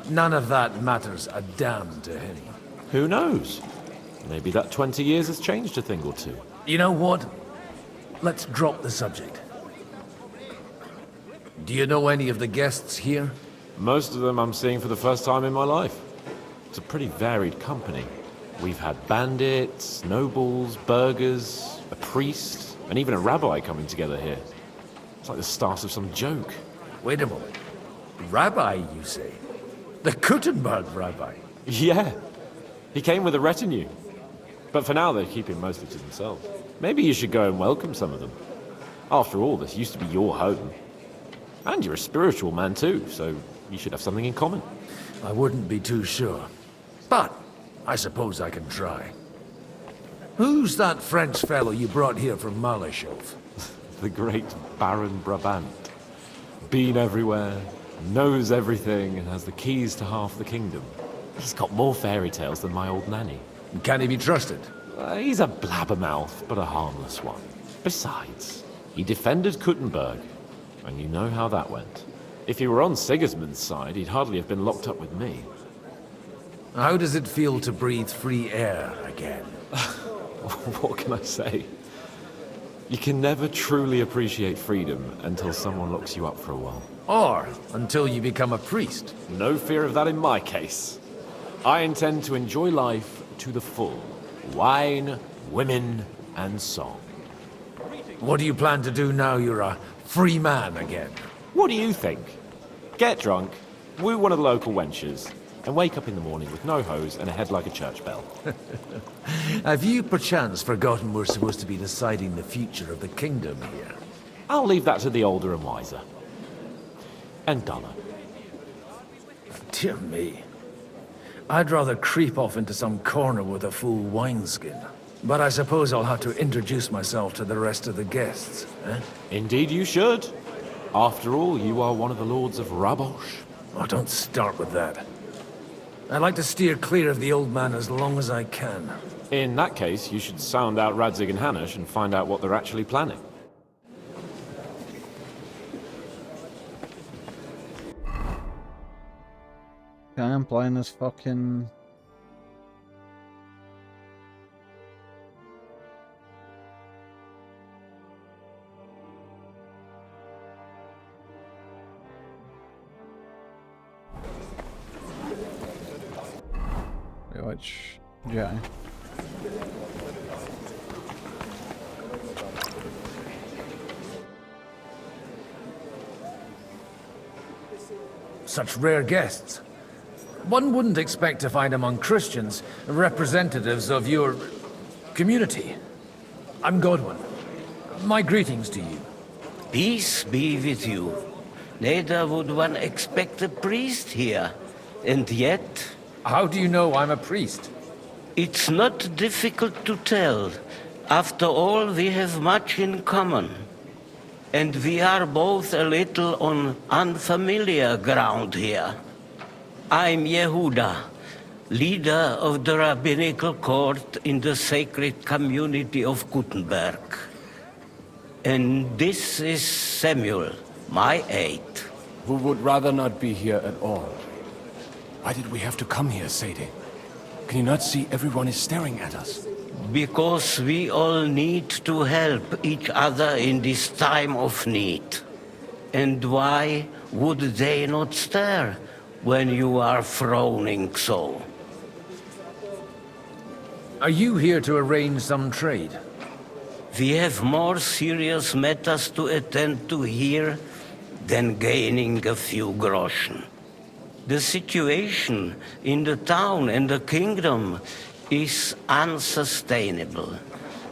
None of that matters a damn to him. Who knows? Maybe that 20 years has changed a thing or two. You know what? Let's drop the subject. Do you know any of the guests here? Most of them I'm seeing for the first time in my life. It's a pretty varied company. We've had bandits, nobles, burghers, a priest, and even a rabbi coming together here. It's like the start of some joke. Wait a moment. Rabbi, you say? The Kuttenberg rabbi? Yeah. He came with a retinue. But for now, they're keeping mostly to themselves. Maybe you should go and welcome some of them. After all, this used to be your home. And you're a spiritual man too, so you should have something in common. I wouldn't be too sure. But I suppose I can try. Who's that French fellow you brought here from Malashov? The great Baron Brabant. Been everywhere, knows everything, and has the keys to half the kingdom. He's got more fairy tales than my old nanny. Can he be trusted? He's a blabbermouth, but a harmless one. Besides, he defended Kuttenberg, and you know how that went. If he were on Sigismund's side, he'd hardly have been locked up with me. How does it feel to breathe free air again? What can I say? You can never truly appreciate freedom until someone locks you up for a while. Or until you become a priest. No fear of that in my case. I intend to enjoy life to the full. Wine, women, and song. What do you plan to do now you're a free man again? What do you think? Get drunk, woo one of the local wenches, and wake up in the morning with no hose and a head like a church bell. Have you perchance forgotten we're supposed to be deciding the future of the kingdom here? I'll leave that to the older and wiser. And duller. Dear me. I'd rather creep off into some corner with a full wineskin. But I suppose I'll have to introduce myself to the rest of the guests, eh? Indeed you should. After all, you are one of the lords of Rabosh. Oh, don't start with that. I'd like to steer clear of the old man as long as I can. In that case, you should sound out Radzig and Hanush and find out what they're actually planning. I'm playing this fucking... Which... yeah. Such rare guests. One wouldn't expect to find among Christians representatives of your community. I'm Godwin. My greetings to you. Peace be with you. Neither would one expect a priest here. And yet... How do you know I'm a priest? It's not difficult to tell. After all, we have much in common. And we are both a little on unfamiliar ground here. I'm Yehuda, leader of the rabbinical court in the sacred community of Gutenberg. And this is Samuel, my aide. Who would rather not be here at all. Why did we have to come here, Sadie? Can you not see everyone is staring at us? Because we all need to help each other in this time of need. And why would they not stare when you are frowning so? Are you here to arrange some trade? We have more serious matters to attend to here than gaining a few groschen. The situation in the town and the kingdom is unsustainable.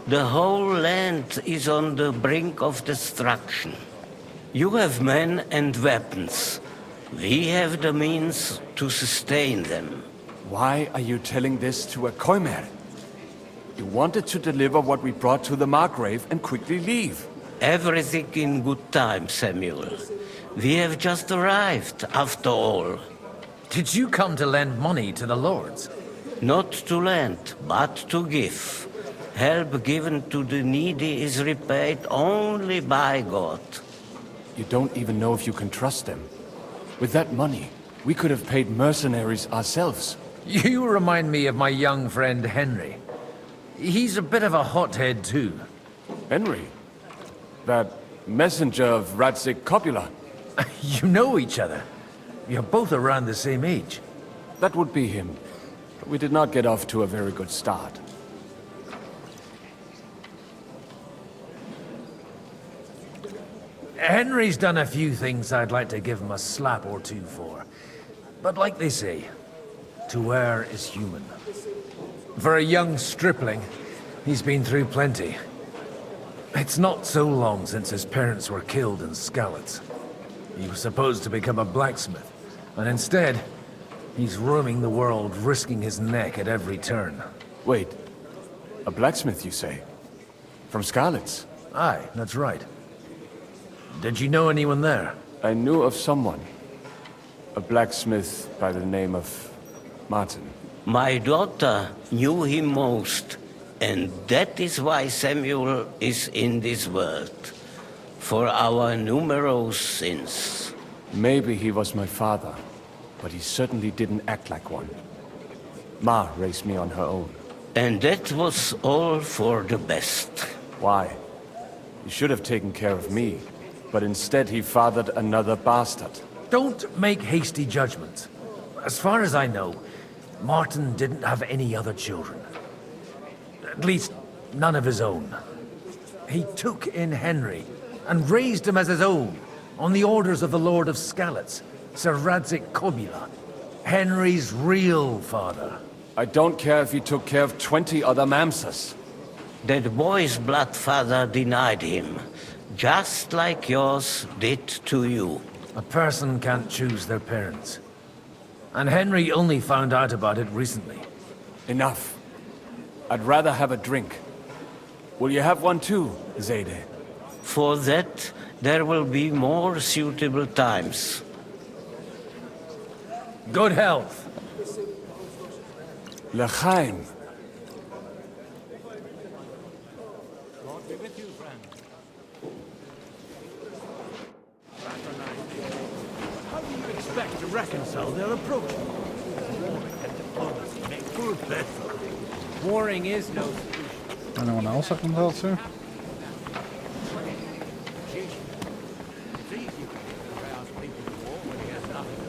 The whole land is on the brink of destruction. You have men and weapons. We have the means to sustain them. Why are you telling this to a Koimer? You wanted to deliver what we brought to the Margrave and quickly leave. Everything in good time, Samuel. We have just arrived, after all. Did you come to lend money to the lords? Not to lend, but to give. Help given to the needy is repaid only by God. You don't even know if you can trust them. With that money, we could have paid mercenaries ourselves. You remind me of my young friend Henry. He's a bit of a hothead too. Henry? That messenger of Radzik Copula? You know each other. You're both around the same age. That would be him. But we did not get off to a very good start. Henry's done a few things I'd like to give him a slap or two for. But like they say, to err is human. For a young stripling, he's been through plenty. It's not so long since his parents were killed in Skalitz. He was supposed to become a blacksmith, and instead, he's roaming the world, risking his neck at every turn. Wait, a blacksmith, you say? From Skalitz? Aye, that's right. Did you know anyone there? I knew of someone. A blacksmith by the name of Martin. My daughter knew him most, and that is why Samuel is in this world. For our numerous sins. Maybe he was my father, but he certainly didn't act like one. Ma raised me on her own. And that was all for the best. Why? He should have taken care of me, but instead he fathered another bastard. Don't make hasty judgments. As far as I know, Martin didn't have any other children. At least, none of his own. He took in Henry and raised him as his own, on the orders of the Lord of Skalitz, Sir Radzik Copula, Henry's real father. I don't care if he took care of 20 other Mamsas. That boy's blood father denied him, just like yours did to you. A person can't choose their parents. And Henry only found out about it recently. Enough. I'd rather have a drink. Will you have one too, Zayde? For that, there will be more suitable times. Good health. L'chaim. How do you expect to reconcile their approach? Warring and diplomacy make good bedfellow. Warring is no solution. Anyone else I can tell to?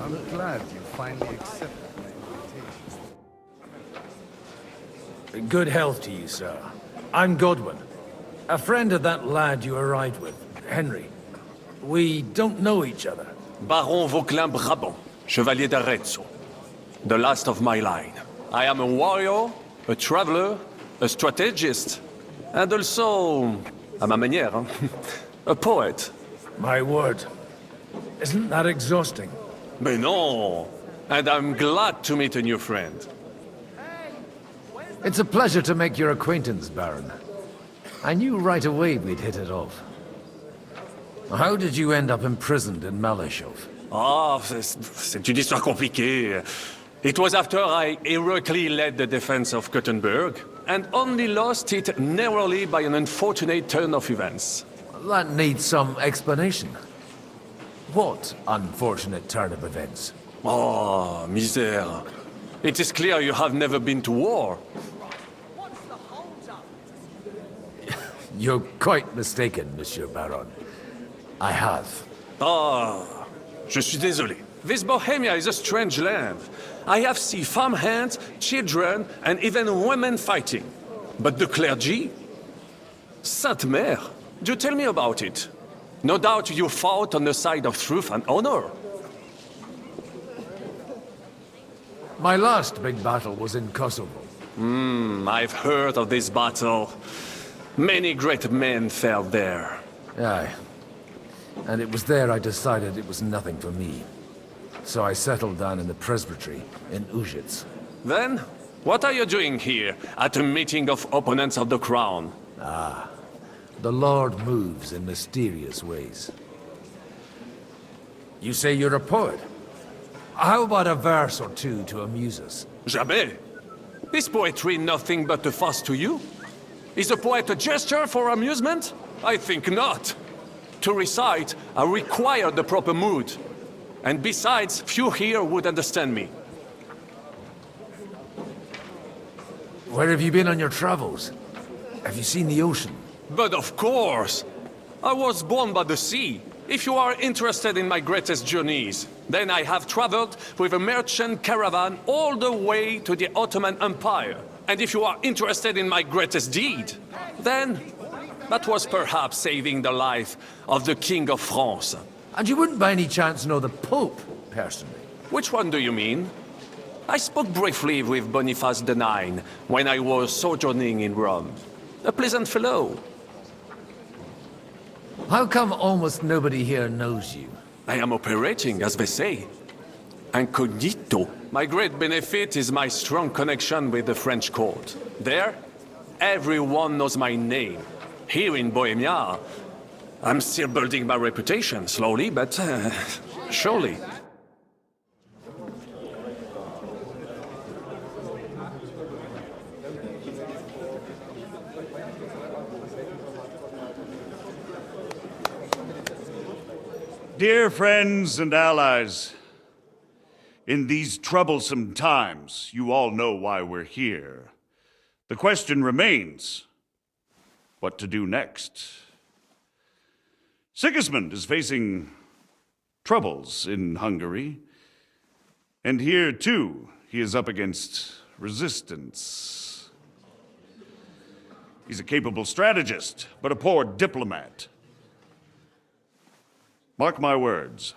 I'm glad you finally accepted my invitation. Good health to you, sir. I'm Godwin. A friend of that lad you arrived with, Henry. We don't know each other. Baron Vauquelin Brabant, Chevalier d'Arezzo. The last of my line. I am a warrior, a traveler, a strategist, and also, à ma manière, a poet. My word. Isn't that exhausting? Mais non! And I'm glad to meet a new friend. It's a pleasure to make your acquaintance, Baron. I knew right away we'd hit it off. How did you end up imprisoned in Malashov? Ah, c'est une histoire compliquée. It was after I heroically led the defense of Gothenburg, and only lost it narrowly by an unfortunate turn of events. That needs some explanation. What unfortunate turn of events? Oh, misère. It is clear you have never been to war. You're quite mistaken, Monsieur Baron. I have. Ah, je suis désolé. This Bohemia is a strange land. I have seen farmhands, children, and even women fighting. But the clergy? Sainte Mère, do tell me about it. No doubt you fought on the side of truth and honor. My last big battle was in Kosovo. I've heard of this battle. Many great men fell there. Aye. And it was there I decided it was nothing for me. So I settled down in the presbytery in Ujits. Then, what are you doing here, at a meeting of opponents of the crown? Ah, the Lord moves in mysterious ways. You say you're a poet? How about a verse or two to amuse us? Jamais. Is poetry nothing but a fuss to you? Is a poet a gesture for amusement? I think not. To recite, I require the proper mood. And besides, few here would understand me. Where have you been on your travels? Have you seen the ocean? But of course! I was born by the sea. If you are interested in my greatest journeys, then I have traveled with a merchant caravan all the way to the Ottoman Empire. And if you are interested in my greatest deed, then that was perhaps saving the life of the King of France. And you wouldn't by any chance know the Pope, personally? Which one do you mean? I spoke briefly with Boniface IX when I was sojourning in Rome. A pleasant fellow. How come almost nobody here knows you? I am operating, as they say. Incognito. My great benefit is my strong connection with the French court. There, everyone knows my name. Here in Bohemia, I'm still building my reputation, slowly, but surely. Dear friends and allies, in these troublesome times, you all know why we're here. The question remains, what to do next? Sigismund is facing troubles in Hungary, and here, too, he is up against resistance. He's a capable strategist, but a poor diplomat. Mark my words.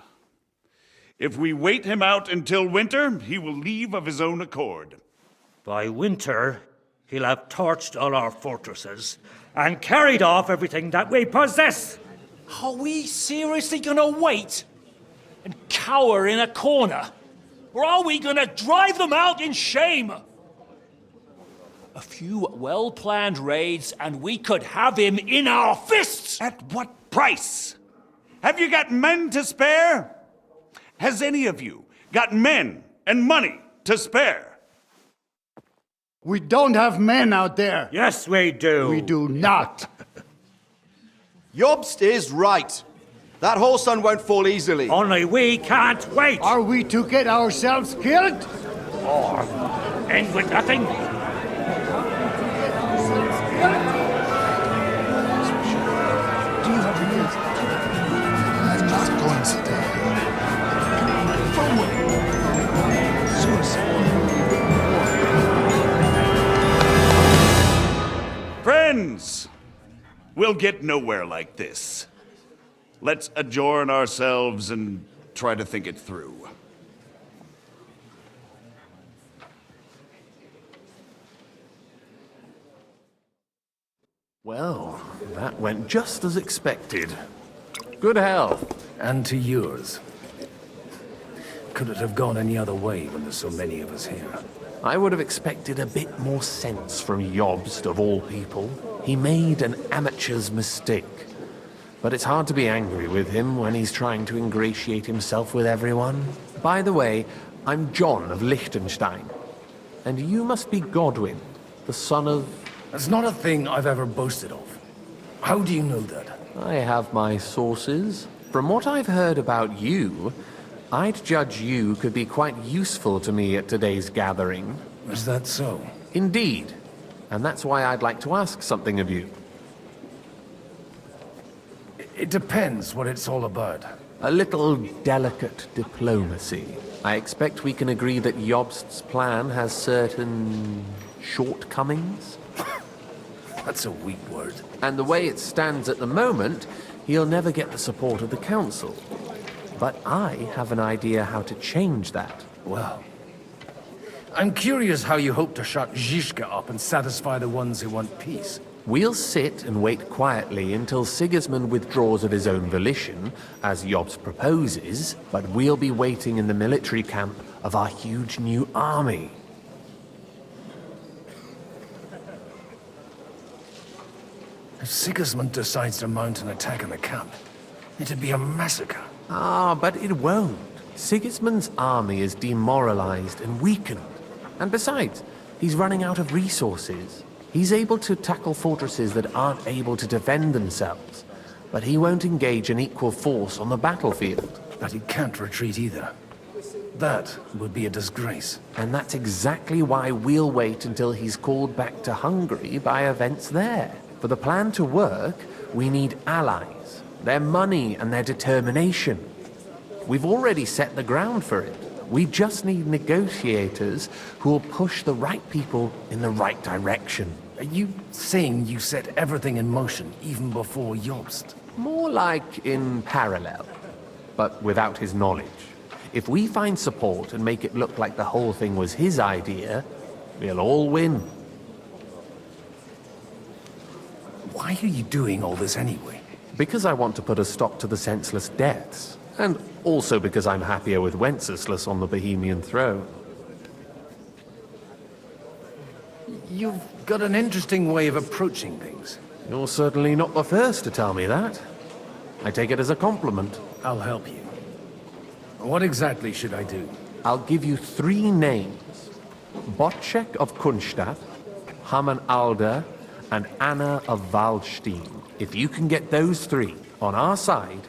If we wait him out until winter, he will leave of his own accord. By winter, he'll have torched all our fortresses and carried off everything that we possess. Are we seriously gonna wait and cower in a corner? Or are we gonna drive them out in shame? A few well-planned raids and we could have him in our fists! At what price? Have you got men to spare? Has any of you got men and money to spare? We don't have men out there. Yes, we do. We do not. Jobst is right. That whole sun won't fall easily. Only we can't wait. Are we to get ourselves killed? Or end with nothing? Friends, we'll get nowhere like this. Let's adjourn ourselves and try to think it through. Well, that went just as expected. Good health. And to yours. Could it have gone any other way when there's so many of us here? I would have expected a bit more sense from Jobst, of all people. He made an amateur's mistake. But it's hard to be angry with him when he's trying to ingratiate himself with everyone. By the way, I'm John of Liechtenstein. And you must be Godwin, the son of... That's not a thing I've ever boasted of. How do you know that? I have my sources. From what I've heard about you, I'd judge you could be quite useful to me at today's gathering. Is that so? Indeed. And that's why I'd like to ask something of you. It depends what it's all about. A little delicate diplomacy. I expect we can agree that Jobst's plan has certain shortcomings. That's a weak word. And the way it stands at the moment, he'll never get the support of the council. But I have an idea how to change that. Well, I'm curious how you hope to shut Zizka up and satisfy the ones who want peace. We'll sit and wait quietly until Sigismund withdraws of his own volition, as Jobst proposes, but we'll be waiting in the military camp of our huge new army. If Sigismund decides to mount an attack on the camp, it'd be a massacre. Ah, but it won't. Sigismund's army is demoralized and weakened. And besides, he's running out of resources. He's able to tackle fortresses that aren't able to defend themselves, but he won't engage an equal force on the battlefield. But he can't retreat either. That would be a disgrace. And that's exactly why we'll wait until he's called back to Hungary by events there. For the plan to work, we need allies, their money and their determination. We've already set the ground for it. We just need negotiators who will push the right people in the right direction. Are you saying you set everything in motion even before Jobst? More like in parallel, but without his knowledge. If we find support and make it look like the whole thing was his idea, we'll all win. Why are you doing all this anyway? Because I want to put a stop to the senseless deaths. And also because I'm happier with Wenceslas on the Bohemian throne. You've got an interesting way of approaching things. You're certainly not the first to tell me that. I take it as a compliment. I'll help you. What exactly should I do? I'll give you 3 names. Botchek of Kunstadt, Haman Alder, and Anna of Waldstein. If you can get those 3 on our side,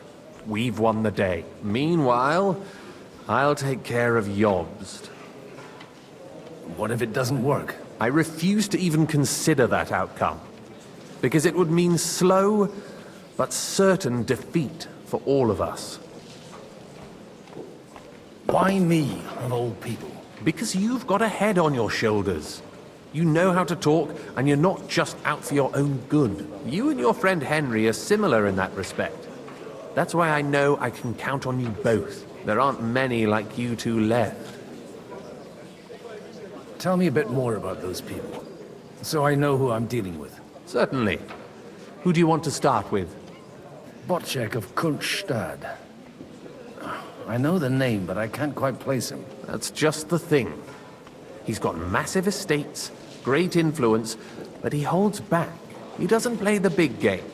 we've won the day. Meanwhile, I'll take care of Jobst. What if it doesn't work? I refuse to even consider that outcome, because it would mean slow but certain defeat for all of us. Why me, of all people? Because you've got a head on your shoulders. You know how to talk, and you're not just out for your own good. You and your friend Henry are similar in that respect. That's why I know I can count on you both. There aren't many like you two left. Tell me a bit more about those people, so I know who I'm dealing with. Certainly. Who do you want to start with? Botchek of Kunstadt. I know the name, but I can't quite place him. That's just the thing. He's got massive estates, great influence, but he holds back. He doesn't play the big game,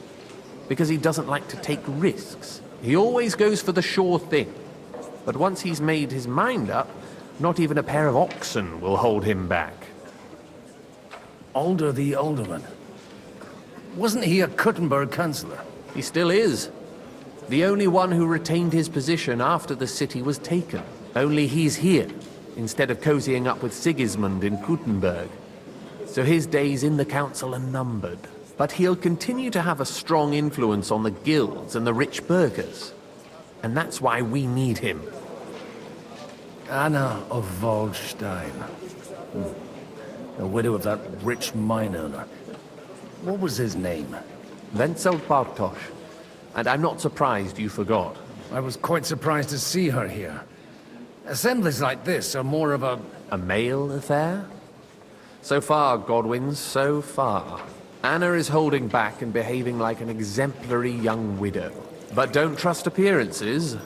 because he doesn't like to take risks. He always goes for the sure thing. But once he's made his mind up, not even a pair of oxen will hold him back. Alder the Alderman. Wasn't he a Kuttenberg councillor? He still is. The only one who retained his position after the city was taken. Only he's here, instead of cozying up with Sigismund in Kuttenberg. So his days in the council are numbered. But he'll continue to have a strong influence on the guilds and the rich burghers. And that's why we need him. Anna of Waldstein. The widow of that rich mine owner. What was his name? Wenzel Bartosz. And I'm not surprised you forgot. I was quite surprised to see her here. Assemblies like this are more of a... A male affair? So far, Godwin, so far. Anna is holding back and behaving like an exemplary young widow. But don't trust appearances.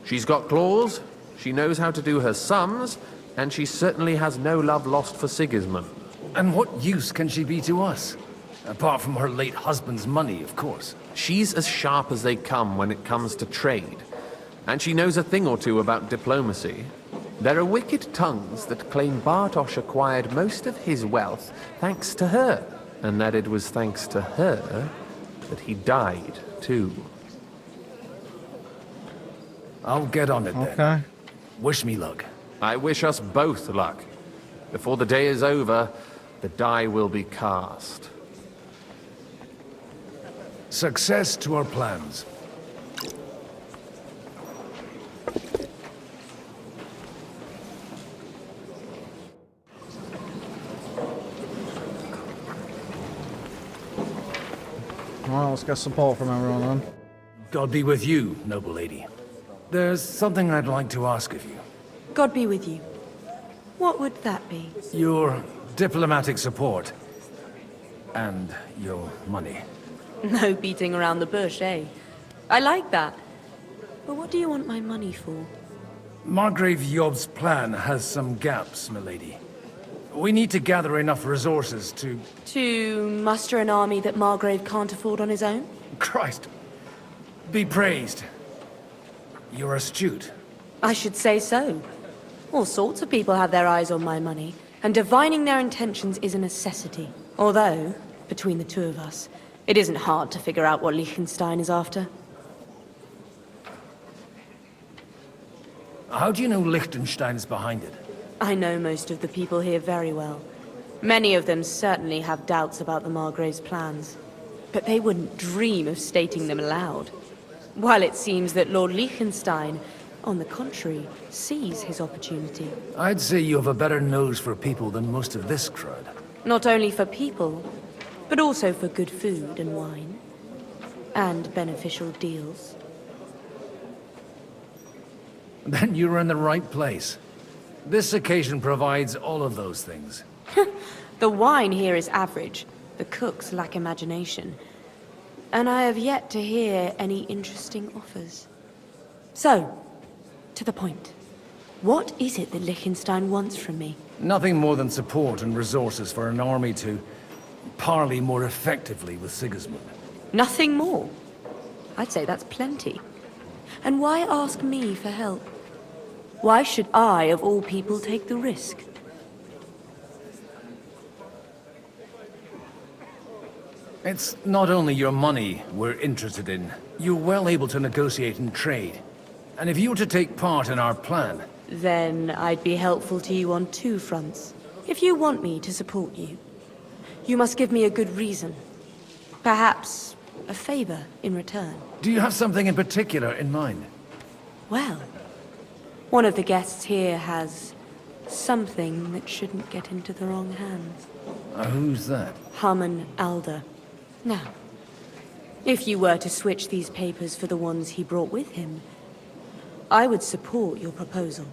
She's got claws, she knows how to do her sums, and she certainly has no love lost for Sigismund. And what use can she be to us? Apart from her late husband's money, of course. She's as sharp as they come when it comes to trade. And she knows a thing or two about diplomacy. There are wicked tongues that claim Bartosz acquired most of his wealth thanks to her. And that it was thanks to her that he died, too. I'll get on it then. Okay. Wish me luck. I wish us both luck. Before the day is over, the die will be cast. Success to our plans. Well, let's get support from everyone then. God be with you, noble lady. There's something I'd like to ask of you. God be with you. What would that be? Your diplomatic support. And your money. No beating around the bush, eh? I like that. But what do you want my money for? Margrave Yob's plan has some gaps, milady. We need to gather enough resources to... To muster an army that Margrave can't afford on his own? Christ. Be praised. You're astute. I should say so. All sorts of people have their eyes on my money, and divining their intentions is a necessity. Although, between the two of us, it isn't hard to figure out what Liechtenstein is after. How do you know Liechtenstein is behind it? I know most of the people here very well. Many of them certainly have doubts about the Margrave's plans. But they wouldn't dream of stating them aloud. While it seems that Lord Liechtenstein, on the contrary, sees his opportunity. I'd say you have a better nose for people than most of this crowd. Not only for people, but also for good food and wine. And beneficial deals. Then you're in the right place. This occasion provides all of those things. The wine here is average. The cooks lack imagination. And I have yet to hear any interesting offers. So, to the point. What is it that Liechtenstein wants from me? Nothing more than support and resources for an army to parley more effectively with Sigismund. Nothing more? I'd say that's plenty. And why ask me for help? Why should I, of all people, take the risk? It's not only your money we're interested in. You're well able to negotiate and trade. And if you were to take part in our plan... Then I'd be helpful to you on two fronts. If you want me to support you, you must give me a good reason. Perhaps a favor in return. Do you have something in particular in mind? Well, one of the guests here has something that shouldn't get into the wrong hands. Who's that? Haman Alder. Now, if you were to switch these papers for the ones he brought with him, I would support your proposal.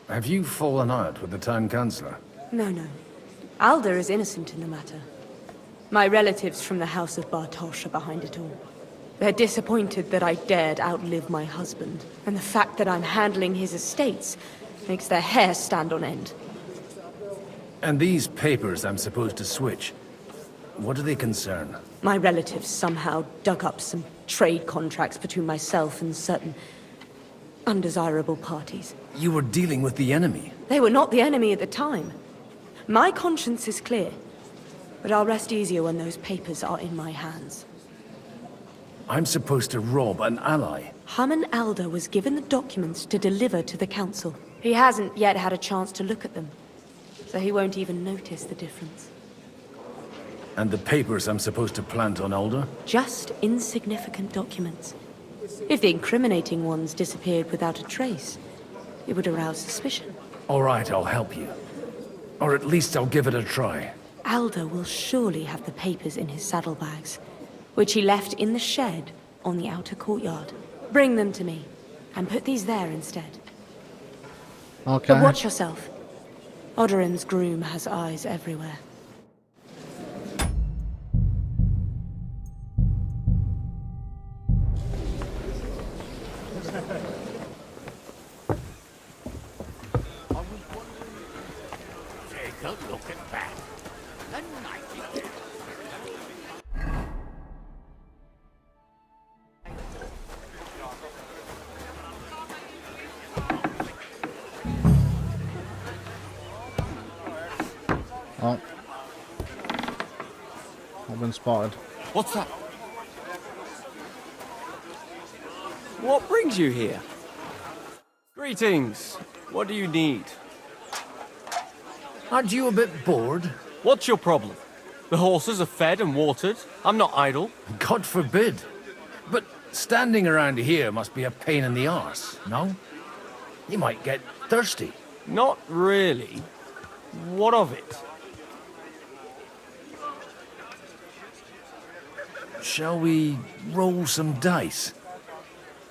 Have you fallen out with the town councillor? No. Alder is innocent in the matter. My relatives from the House of Bartosz are behind it all. They're disappointed that I dared outlive my husband, and the fact that I'm handling his estates makes their hair stand on end. And these papers I'm supposed to switch, what do they concern? My relatives somehow dug up some trade contracts between myself and certain undesirable parties. You were dealing with the enemy. They were not the enemy at the time. My conscience is clear, but I'll rest easier when those papers are in my hands. I'm supposed to rob an ally. Haman Alder was given the documents to deliver to the council. He hasn't yet had a chance to look at them, so he won't even notice the difference. And the papers I'm supposed to plant on Alder? Just insignificant documents. If the incriminating ones disappeared without a trace, it would arouse suspicion. All right, I'll help you. Or at least I'll give it a try. Alder will surely have the papers in his saddlebags, which he left in the shed on the outer courtyard. Bring them to me, and put these there instead. Okay. But watch yourself. Odorin's groom has eyes everywhere. Take a look at that. The nightingale. Oh. I've been spotted. What's that? What brings you here? Greetings. What do you need? Aren't you a bit bored? What's your problem? The horses are fed and watered. I'm not idle. God forbid. But standing around here must be a pain in the arse, no? You might get thirsty. Not really. What of it? Shall we roll some dice?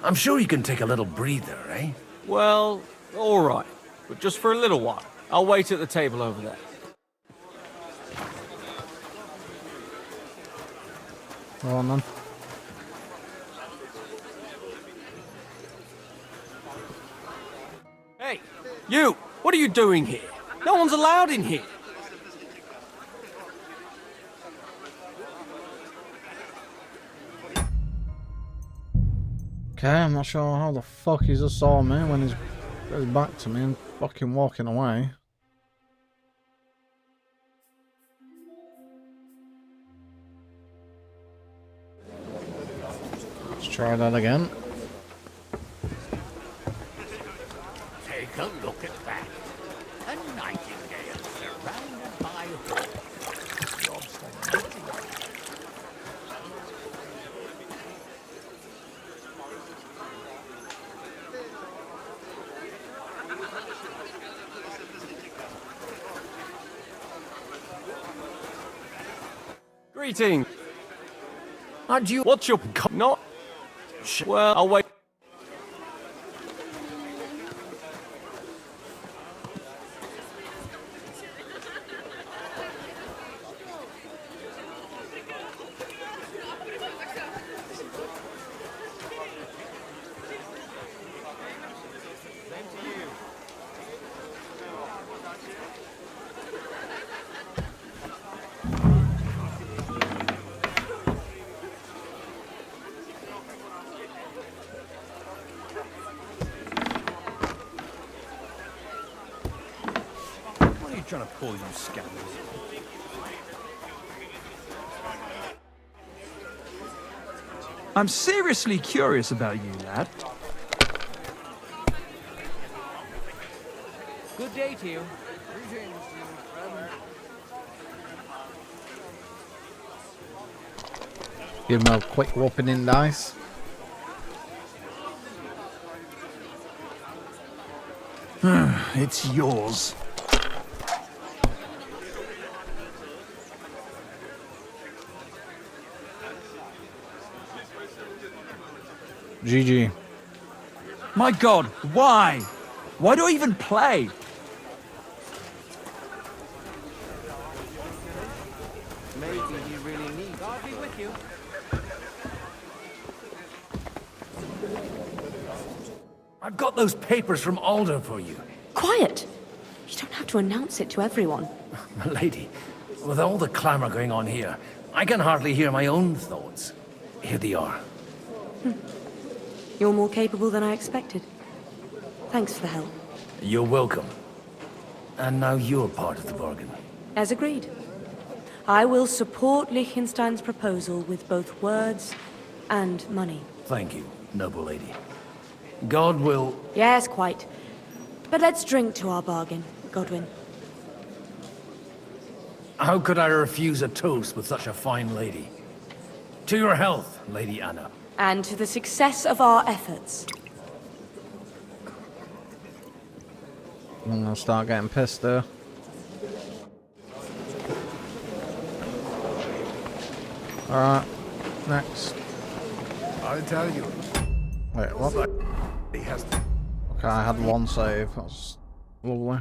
I'm sure you can take a little breather, eh? Well, all right. But just for a little while. I'll wait at the table over there. Go on then. Hey, you! What are you doing here? No one's allowed in here. Okay, I'm not sure how the fuck he just saw me when he's back to me and fucking walking away. Let's try that again. Take a look at that. A nightingale surrounded by hawks. Greetings. How'd you... What's your... Not... Well, I'll wait. Trying to pull you scoundrels. I'm seriously curious about you, lad. Good day to you. Give him a quick whopping in dice. It's yours. GG. My God, why? Why do I even play? Maybe you really need. God be with you. I've got those papers from Alder for you. Quiet! You don't have to announce it to everyone. Lady, with all the clamor going on here, I can hardly hear my own thoughts. Here they are. You're more capable than I expected. Thanks for the help. You're welcome. And now you're part of the bargain. As agreed. I will support Liechtenstein's proposal with both words and money. Thank you, noble lady. God will... Yes, quite. But let's drink to our bargain, Godwin. How could I refuse a toast with such a fine lady? To your health, Lady Anna. And to the success of our efforts. I'm gonna start getting pissed there. Alright, next. I'll tell you. Wait, what? He has Okay, I had one save. That's lovely.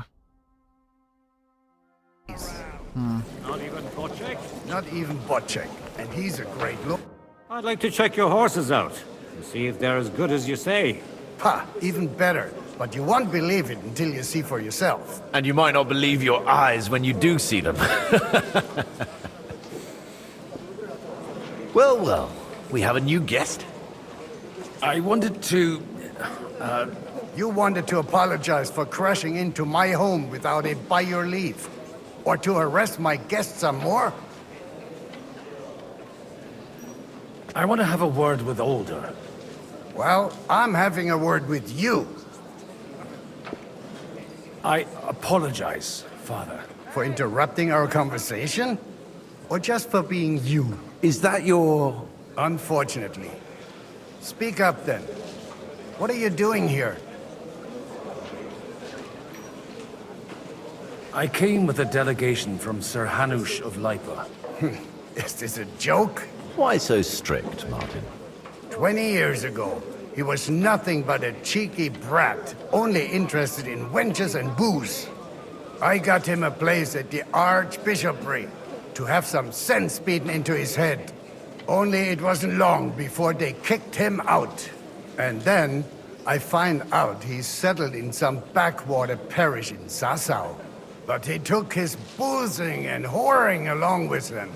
Not even Bocek? Not even Bocek. And he's a great look. I'd like to check your horses out and see if they're as good as you say. Ha! Even better. But you won't believe it until you see for yourself. And you might not believe your eyes when you do see them. Well, well. We have a new guest. I wanted to... You wanted to apologize for crashing into my home without it by your leave. Or to arrest my guests some more? I want to have a word with Alder. Well, I'm having a word with you. I apologize, Father. For interrupting our conversation? Or just for being you? Is that your... Unfortunately. Speak up then. What are you doing here? I came with a delegation from Sir Hanush of Lipa. Is this a joke? Why so strict, Martin? 20 years ago, he was nothing but a cheeky brat, only interested in wenches and booze. I got him a place at the Archbishopric to have some sense beaten into his head. Only it wasn't long before they kicked him out. And then I find out he's settled in some backwater parish in Sassau. But he took his boozing and whoring along with him,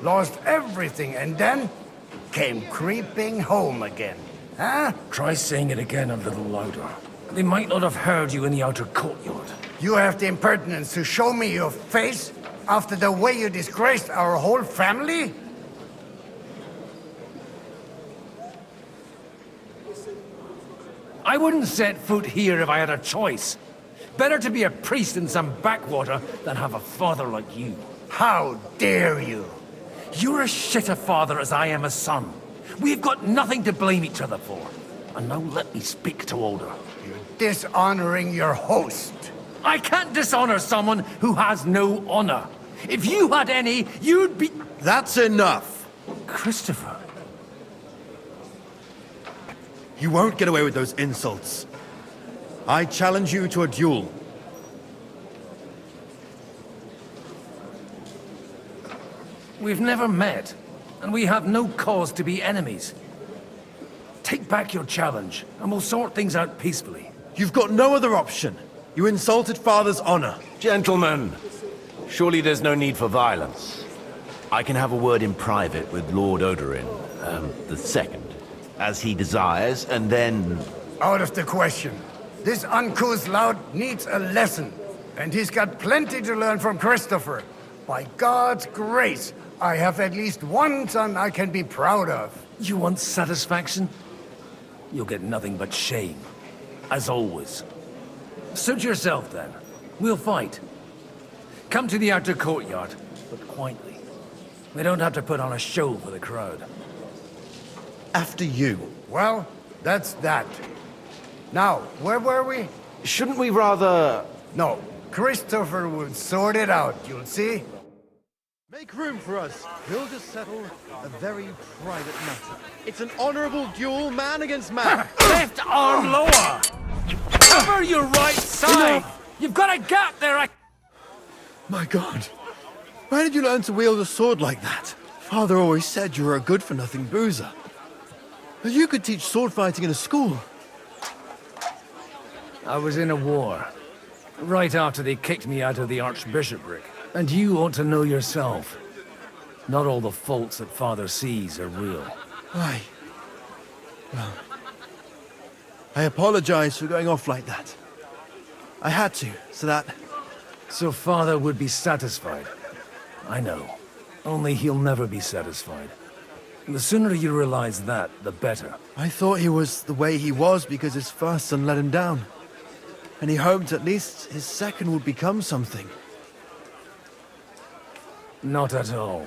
lost everything, and then came creeping home again. Huh? Try saying it again a little louder. They might not have heard you in the outer courtyard. You have the impertinence to show me your face after the way you disgraced our whole family? I wouldn't set foot here if I had a choice. Better to be a priest in some backwater than have a father like you. How dare you? You're as shit a father as I am a son. We've got nothing to blame each other for. And now let me speak to Older. You're dishonoring your host. I can't dishonor someone who has no honor. If you had any, you'd be... That's enough. Christopher. You won't get away with those insults. I challenge you to a duel. We've never met, and we have no cause to be enemies. Take back your challenge, and we'll sort things out peacefully. You've got no other option. You insulted Father's honor. Gentlemen, surely there's no need for violence. I can have a word in private with Lord Odorin, the second, as he desires, and then... Out of the question. This uncouth lout needs a lesson, and he's got plenty to learn from Christopher. By God's grace, I have at least one son I can be proud of. You want satisfaction? You'll get nothing but shame. As always. Suit yourself, then. We'll fight. Come to the outer courtyard, but quietly. We don't have to put on a show for the crowd. After you. Well, that's that. Now, where were we? Shouldn't we rather... No, Christopher will sort it out, you'll see. Make room for us. We'll just settle a very private matter. It's an honorable duel, man against man. Left arm lower! Cover your right side! Enough. You've got a gap there, My God. Where did you learn to wield a sword like that? Father always said you were a good-for-nothing boozer. But you could teach sword fighting in a school. I was in a war. Right after they kicked me out of the Archbishopric. And you ought to know yourself. Not all the faults that Father sees are real. Aye. Well, I apologize for going off like that. I had to, so that... So Father would be satisfied. I know. Only he'll never be satisfied. The sooner you realize that, the better. I thought he was the way he was because his first son let him down. And he hoped at least his second would become something. Not at all.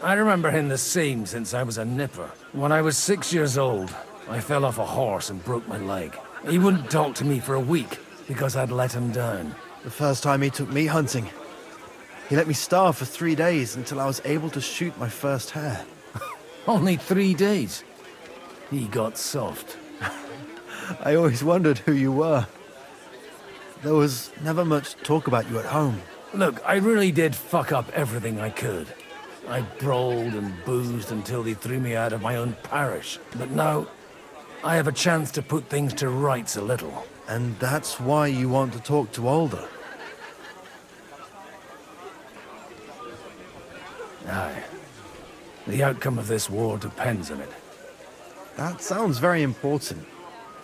I remember him the same since I was a nipper. When I was 6 years old, I fell off a horse and broke my leg. He wouldn't talk to me for a week because I'd let him down. The first time he took me hunting, he let me starve for 3 days until I was able to shoot my first hare. Only 3 days? He got soft. I always wondered who you were. There was never much talk about you at home. Look, I really did fuck up everything I could. I brawled and boozed until they threw me out of my own parish. But now, I have a chance to put things to rights a little. And that's why you want to talk to Alder? Aye. The outcome of this war depends on it. That sounds very important,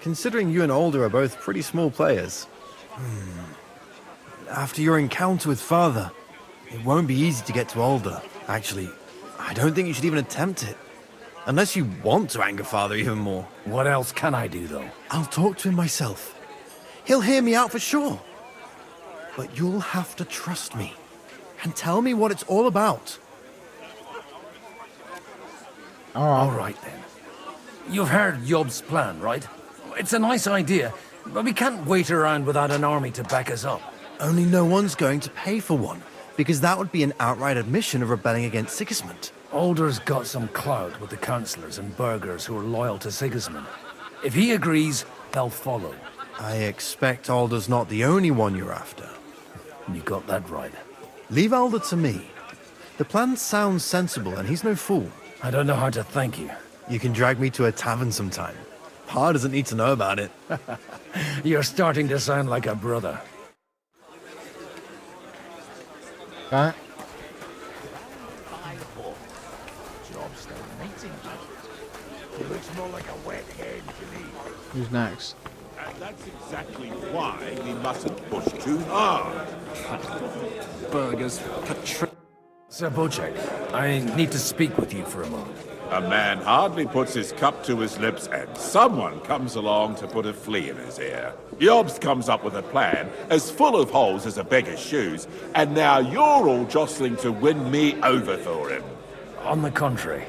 considering you and Alder are both pretty small players. After your encounter with Father, it won't be easy to get to Alder. Actually, I don't think you should even attempt it. Unless you want to anger Father even more. What else can I do, though? I'll talk to him myself. He'll hear me out for sure. But you'll have to trust me and tell me what it's all about. All right, then. You've heard Yob's plan, right? It's a nice idea, but we can't wait around without an army to back us up. Only no one's going to pay for one, because that would be an outright admission of rebelling against Sigismund. Alder's got some clout with the councillors and burghers who are loyal to Sigismund. If he agrees, they'll follow. I expect Alder's not the only one you're after. You got that right. Leave Alder to me. The plan sounds sensible, and he's no fool. I don't know how to thank you. You can drag me to a tavern sometime. Pa doesn't need to know about it. You're starting to sound like a brother. Okay. It looks more like a wet head to me. Who's next? And that's exactly why we mustn't push too hard. Burgers, Sir Bocek, I need to speak with you for a moment. A man hardly puts his cup to his lips and someone comes along to put a flea in his ear. Jobst comes up with a plan as full of holes as a beggar's shoes, and now you're all jostling to win me over for him. On the contrary,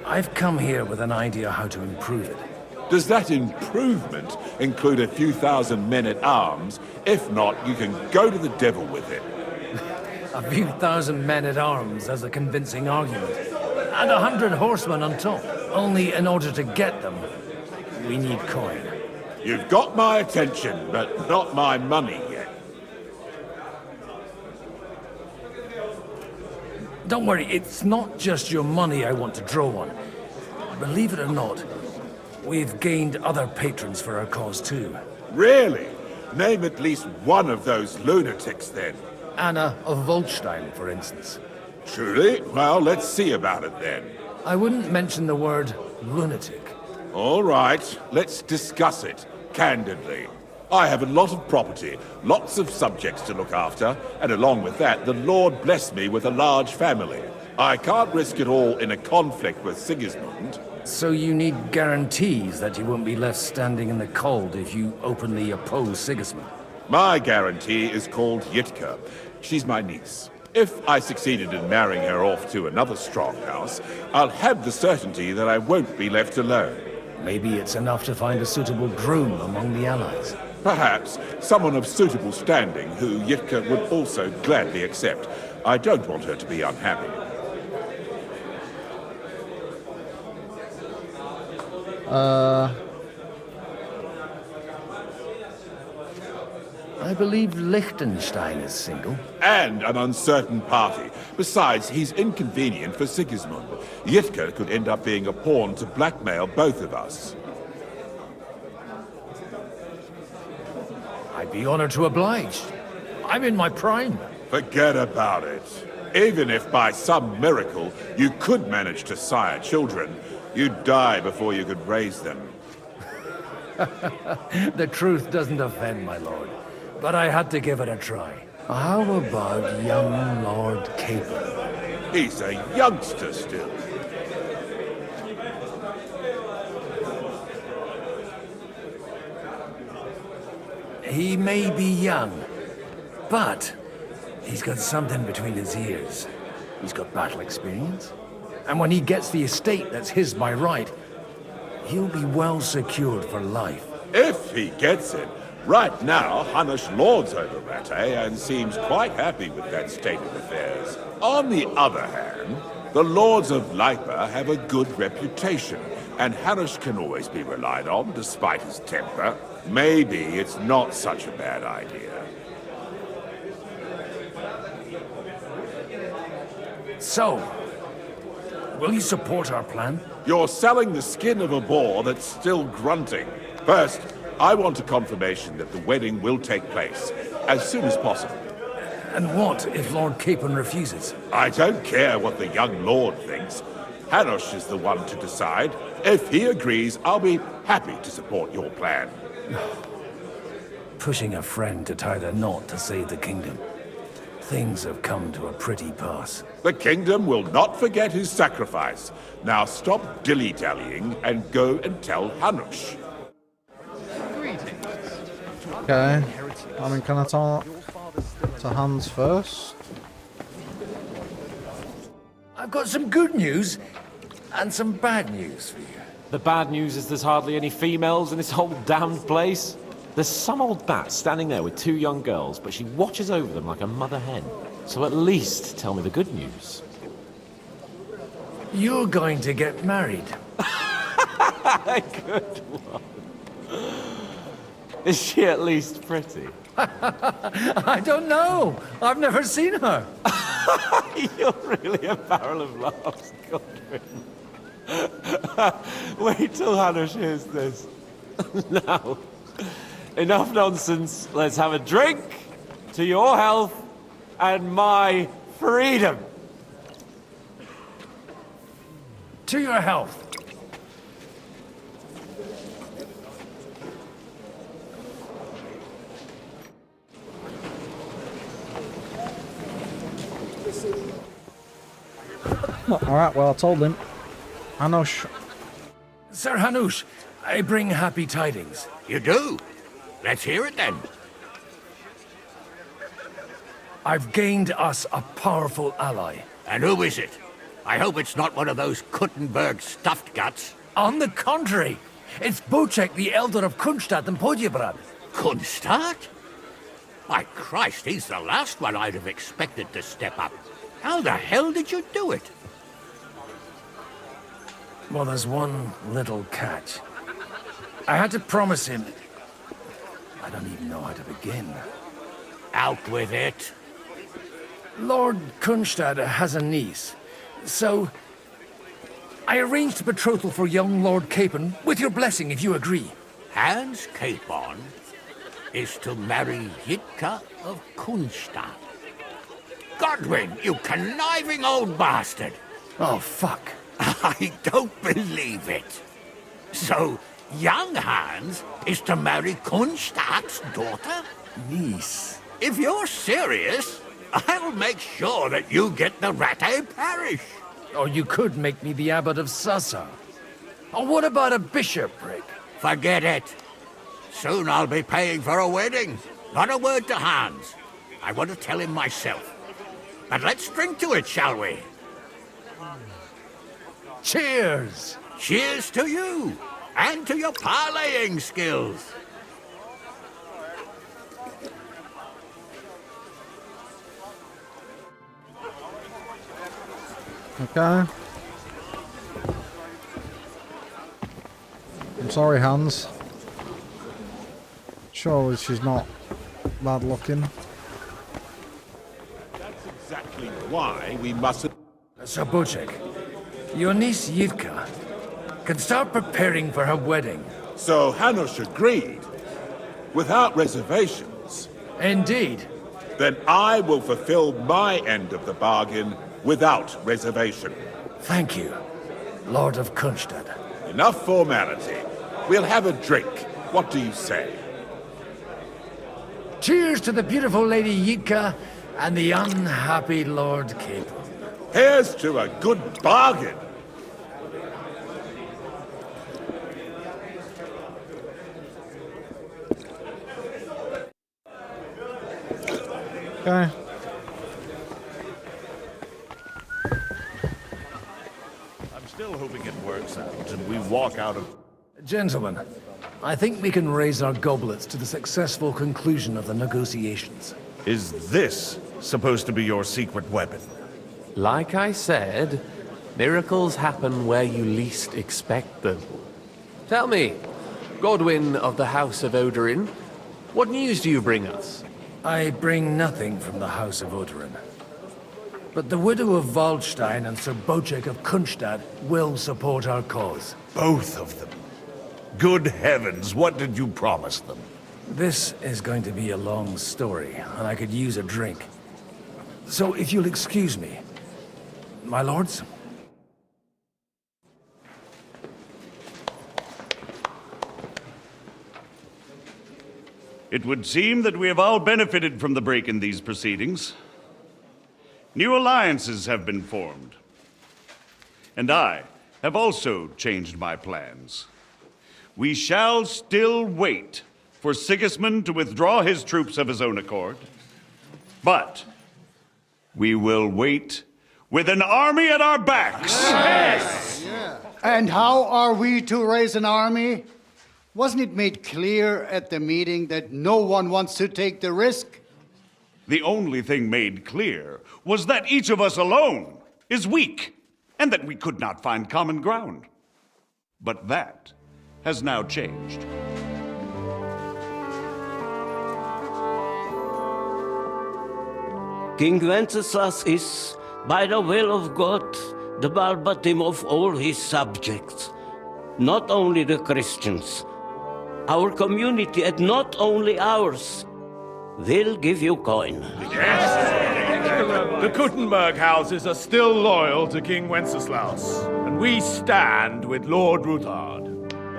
I've come here with an idea how to improve it. Does that improvement include a few thousand men-at-arms? If not, you can go to the devil with it. A few thousand men-at-arms as a convincing argument. And 100 horsemen on top. Only in order to get them, we need coin. You've got my attention, but not my money yet. Don't worry, it's not just your money I want to draw on. Believe it or not, we've gained other patrons for our cause too. Really? Name at least one of those lunatics then. Anna of Volstein, for instance. Truly? Well, let's see about it then. I wouldn't mention the word lunatic. All right, let's discuss it, candidly. I have a lot of property, lots of subjects to look after, and along with that, the Lord blessed me with a large family. I can't risk it all in a conflict with Sigismund. So you need guarantees that you won't be left standing in the cold if you openly oppose Sigismund? My guarantee is called Yitka. She's my niece. If I succeeded in marrying her off to another strong house, I'll have the certainty that I won't be left alone. Maybe it's enough to find a suitable groom among the allies. Perhaps someone of suitable standing who Yitka would also gladly accept. I don't want her to be unhappy. I believe Liechtenstein is single. And an uncertain party. Besides, he's inconvenient for Sigismund. Yitka could end up being a pawn to blackmail both of us. I'd be honored to oblige. I'm in my prime. Forget about it. Even if by some miracle you could manage to sire children, you'd die before you could raise them. The truth doesn't offend, my lord. But I had to give it a try. How about young Lord Capon? He's a youngster still. He may be young, but he's got something between his ears. He's got battle experience. And when he gets the estate that's his by right, he'll be well secured for life. If he gets it. Right now, Hanush lords over Rattay and seems quite happy with that state of affairs. On the other hand, the lords of Lipa have a good reputation, and Hanush can always be relied on despite his temper. Maybe it's not such a bad idea. So, will you support our plan? You're selling the skin of a boar that's still grunting. First, I want a confirmation that the wedding will take place, as soon as possible. And what if Lord Capon refuses? I don't care what the young lord thinks. Hanush is the one to decide. If he agrees, I'll be happy to support your plan. Pushing a friend to tie the knot to save the kingdom. Things have come to a pretty pass. The kingdom will not forget his sacrifice. Now stop dilly-dallying and go and tell Hanush. Okay. I mean, can I talk to Hans first? I've got some good news and some bad news for you. The bad news is there's hardly any females in this whole damned place. There's some old bat standing there with 2 young girls, but she watches over them like a mother hen. So at least tell me the good news. You're going to get married. Good one. Is she at least pretty? I don't know. I've never seen her. You're really a barrel of laughs, Godwin. Wait till Hanush hears this. Now, enough nonsense. Let's have a drink to your health and my freedom. To your health. Alright, well, I told him. Hanush. Sir Hanush, I bring happy tidings. You do? Let's hear it then. I've gained us a powerful ally. And who is it? I hope it's not one of those Kuttenberg stuffed guts. On the contrary, it's Bocek, the Elder of Kunstadt and Podjebrad. Kunstadt? My Christ, he's the last one I'd have expected to step up. How the hell did you do it? Well, there's one little catch. I had to promise him... I don't even know how to begin. Out with it. Lord Kunstadt has a niece, so... I arranged a betrothal for young Lord Capon, with your blessing if you agree. Hans Capon is to marry Yitka of Kunstadt. Godwin, you conniving old bastard! Oh, fuck. I don't believe it. So, young Hans is to marry Kunstadt's daughter? Niece. If you're serious, I'll make sure that you get the Rattay parish. Or you could make me the abbot of Sassa. Or what about a bishopric? Forget it. Soon I'll be paying for a wedding. Not a word to Hans. I want to tell him myself. But let's drink to it, shall we? Cheers! Cheers to you, and to your parleying skills. Okay. I'm sorry, Hans. Surely she's not bad looking. That's exactly why we mustn't... Sir Bocek, your niece Yitka can start preparing for her wedding. So Hanush agreed, without reservations. Indeed. Then I will fulfill my end of the bargain without reservation. Thank you, Lord of Kunstadt. Enough formality. We'll have a drink. What do you say? Cheers to the beautiful Lady Yitka and the unhappy Lord Capon. Here's to a good bargain. Okay. I'm still hoping it works out and we walk out of... Gentlemen, I think we can raise our goblets to the successful conclusion of the negotiations. Is this supposed to be your secret weapon? Like I said, miracles happen where you least expect them. Tell me, Godwin of the House of Odorin, what news do you bring us? I bring nothing from the House of Odorin. But the widow of Waldstein and Sir Bocek of Kunstadt will support our cause. Both of them. Good heavens, what did you promise them? This is going to be a long story, and I could use a drink. So if you'll excuse me, my lords? It would seem that we have all benefited from the break in these proceedings. New alliances have been formed. And I have also changed my plans. We shall still wait for Sigismund to withdraw his troops of his own accord. But we will wait with an army at our backs. Yes! And how are we to raise an army? Wasn't it made clear at the meeting that no one wants to take the risk? The only thing made clear was that each of us alone is weak, and that we could not find common ground. But that has now changed. King Wenceslas is, by the will of God, the balbatim of all his subjects. Not only the Christians, our community, and not only ours, will give you coin. The Kuttenberg houses are still loyal to King Wenceslas, and we stand with Lord Ruthard.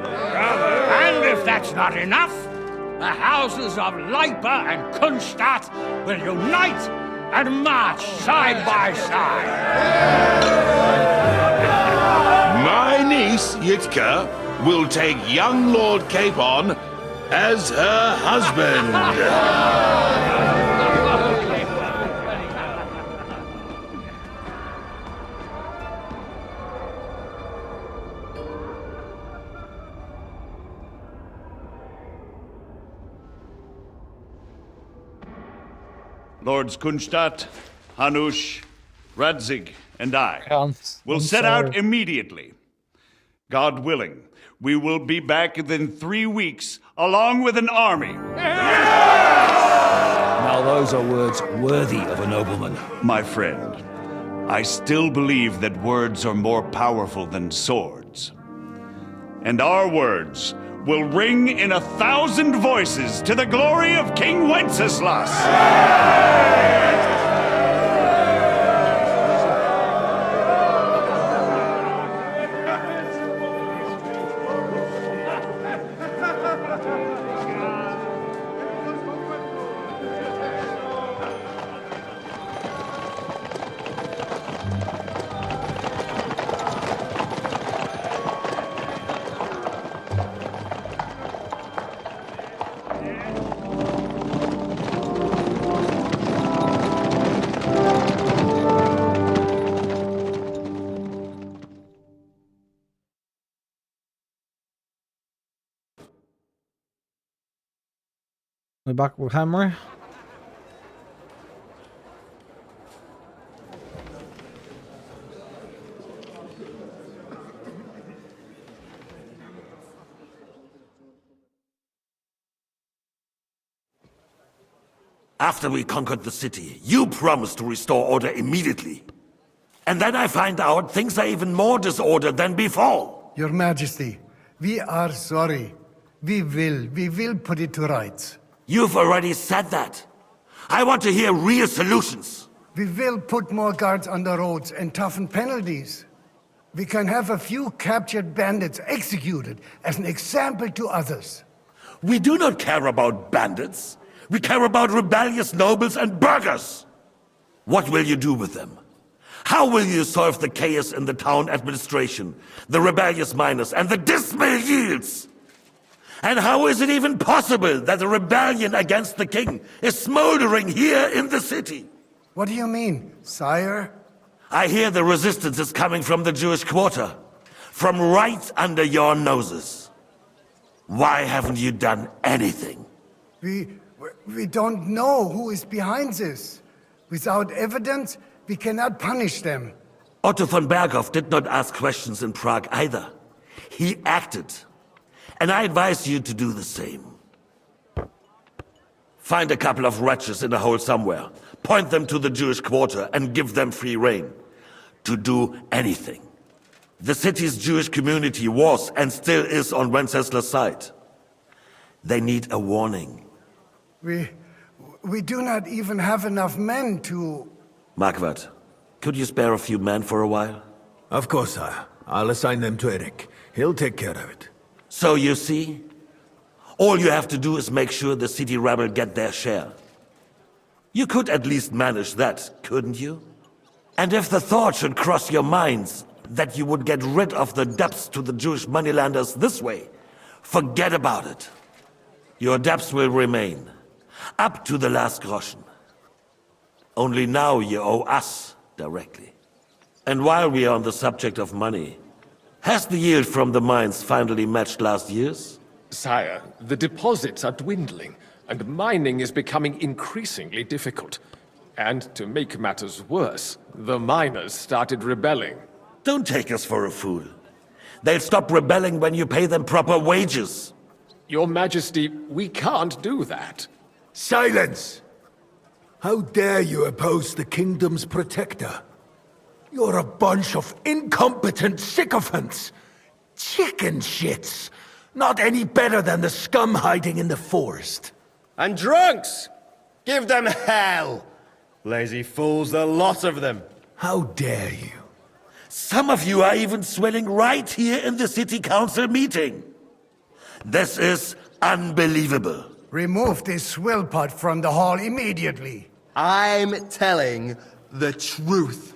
And if that's not enough, the houses of Leipa and Kunstadt will unite and march side by side. My niece, Yitka, will take young Lord Capon as her husband. Lords Kunstadt, Hanush, Radzig, and I will set out immediately. God willing, we will be back within 3 weeks, along with an army. Now those are words worthy of a nobleman. My friend, I still believe that words are more powerful than swords. And our words will ring in 1,000 voices to the glory of King Wenceslas. We're back with Henry. After we conquered the city, you promised to restore order immediately. And then I find out things are even more disordered than before. Your Majesty, we are sorry. We will put it to rights. You've already said that. I want to hear real solutions. We will put more guards on the roads and toughen penalties. We can have a few captured bandits executed as an example to others. We do not care about bandits. We care about rebellious nobles and burghers. What will you do with them? How will you solve the chaos in the town administration, the rebellious miners, and the dismal yields? And how is it even possible that a rebellion against the king is smoldering here in the city? What do you mean, sire? I hear the resistance is coming from the Jewish quarter, from right under your noses. Why haven't you done anything? We don't know who is behind this. Without evidence, we cannot punish them. Otto von Berghoff did not ask questions in Prague either. He acted. And I advise you to do the same. Find a couple of wretches in a hole somewhere, point them to the Jewish quarter, and give them free rein to do anything. The city's Jewish community was and still is on Wenceslas' side. They need a warning. We do not even have enough men to... Marquardt, could you spare a few men for a while? Of course, sire. I'll assign them to Eric. He'll take care of it. So you see, all you have to do is make sure the city rabble get their share. You could at least manage that, couldn't you? And if the thought should cross your minds that you would get rid of the debts to the Jewish moneylenders this way, forget about it. Your debts will remain, up to the last groschen. Only now you owe us directly. And while we are on the subject of money, has the yield from the mines finally matched last year's? Sire, the deposits are dwindling, and mining is becoming increasingly difficult. And to make matters worse, the miners started rebelling. Don't take us for a fool. They'll stop rebelling when you pay them proper wages. Your Majesty, we can't do that. Silence! How dare you oppose the kingdom's protector? You're a bunch of incompetent sycophants! Chicken shits! Not any better than the scum hiding in the forest. And drunks! Give them hell! Lazy fools, the lot of them. How dare you? Some of you are even swelling right here in the city council meeting. This is unbelievable. Remove this swillpot from the hall immediately. I'm telling the truth.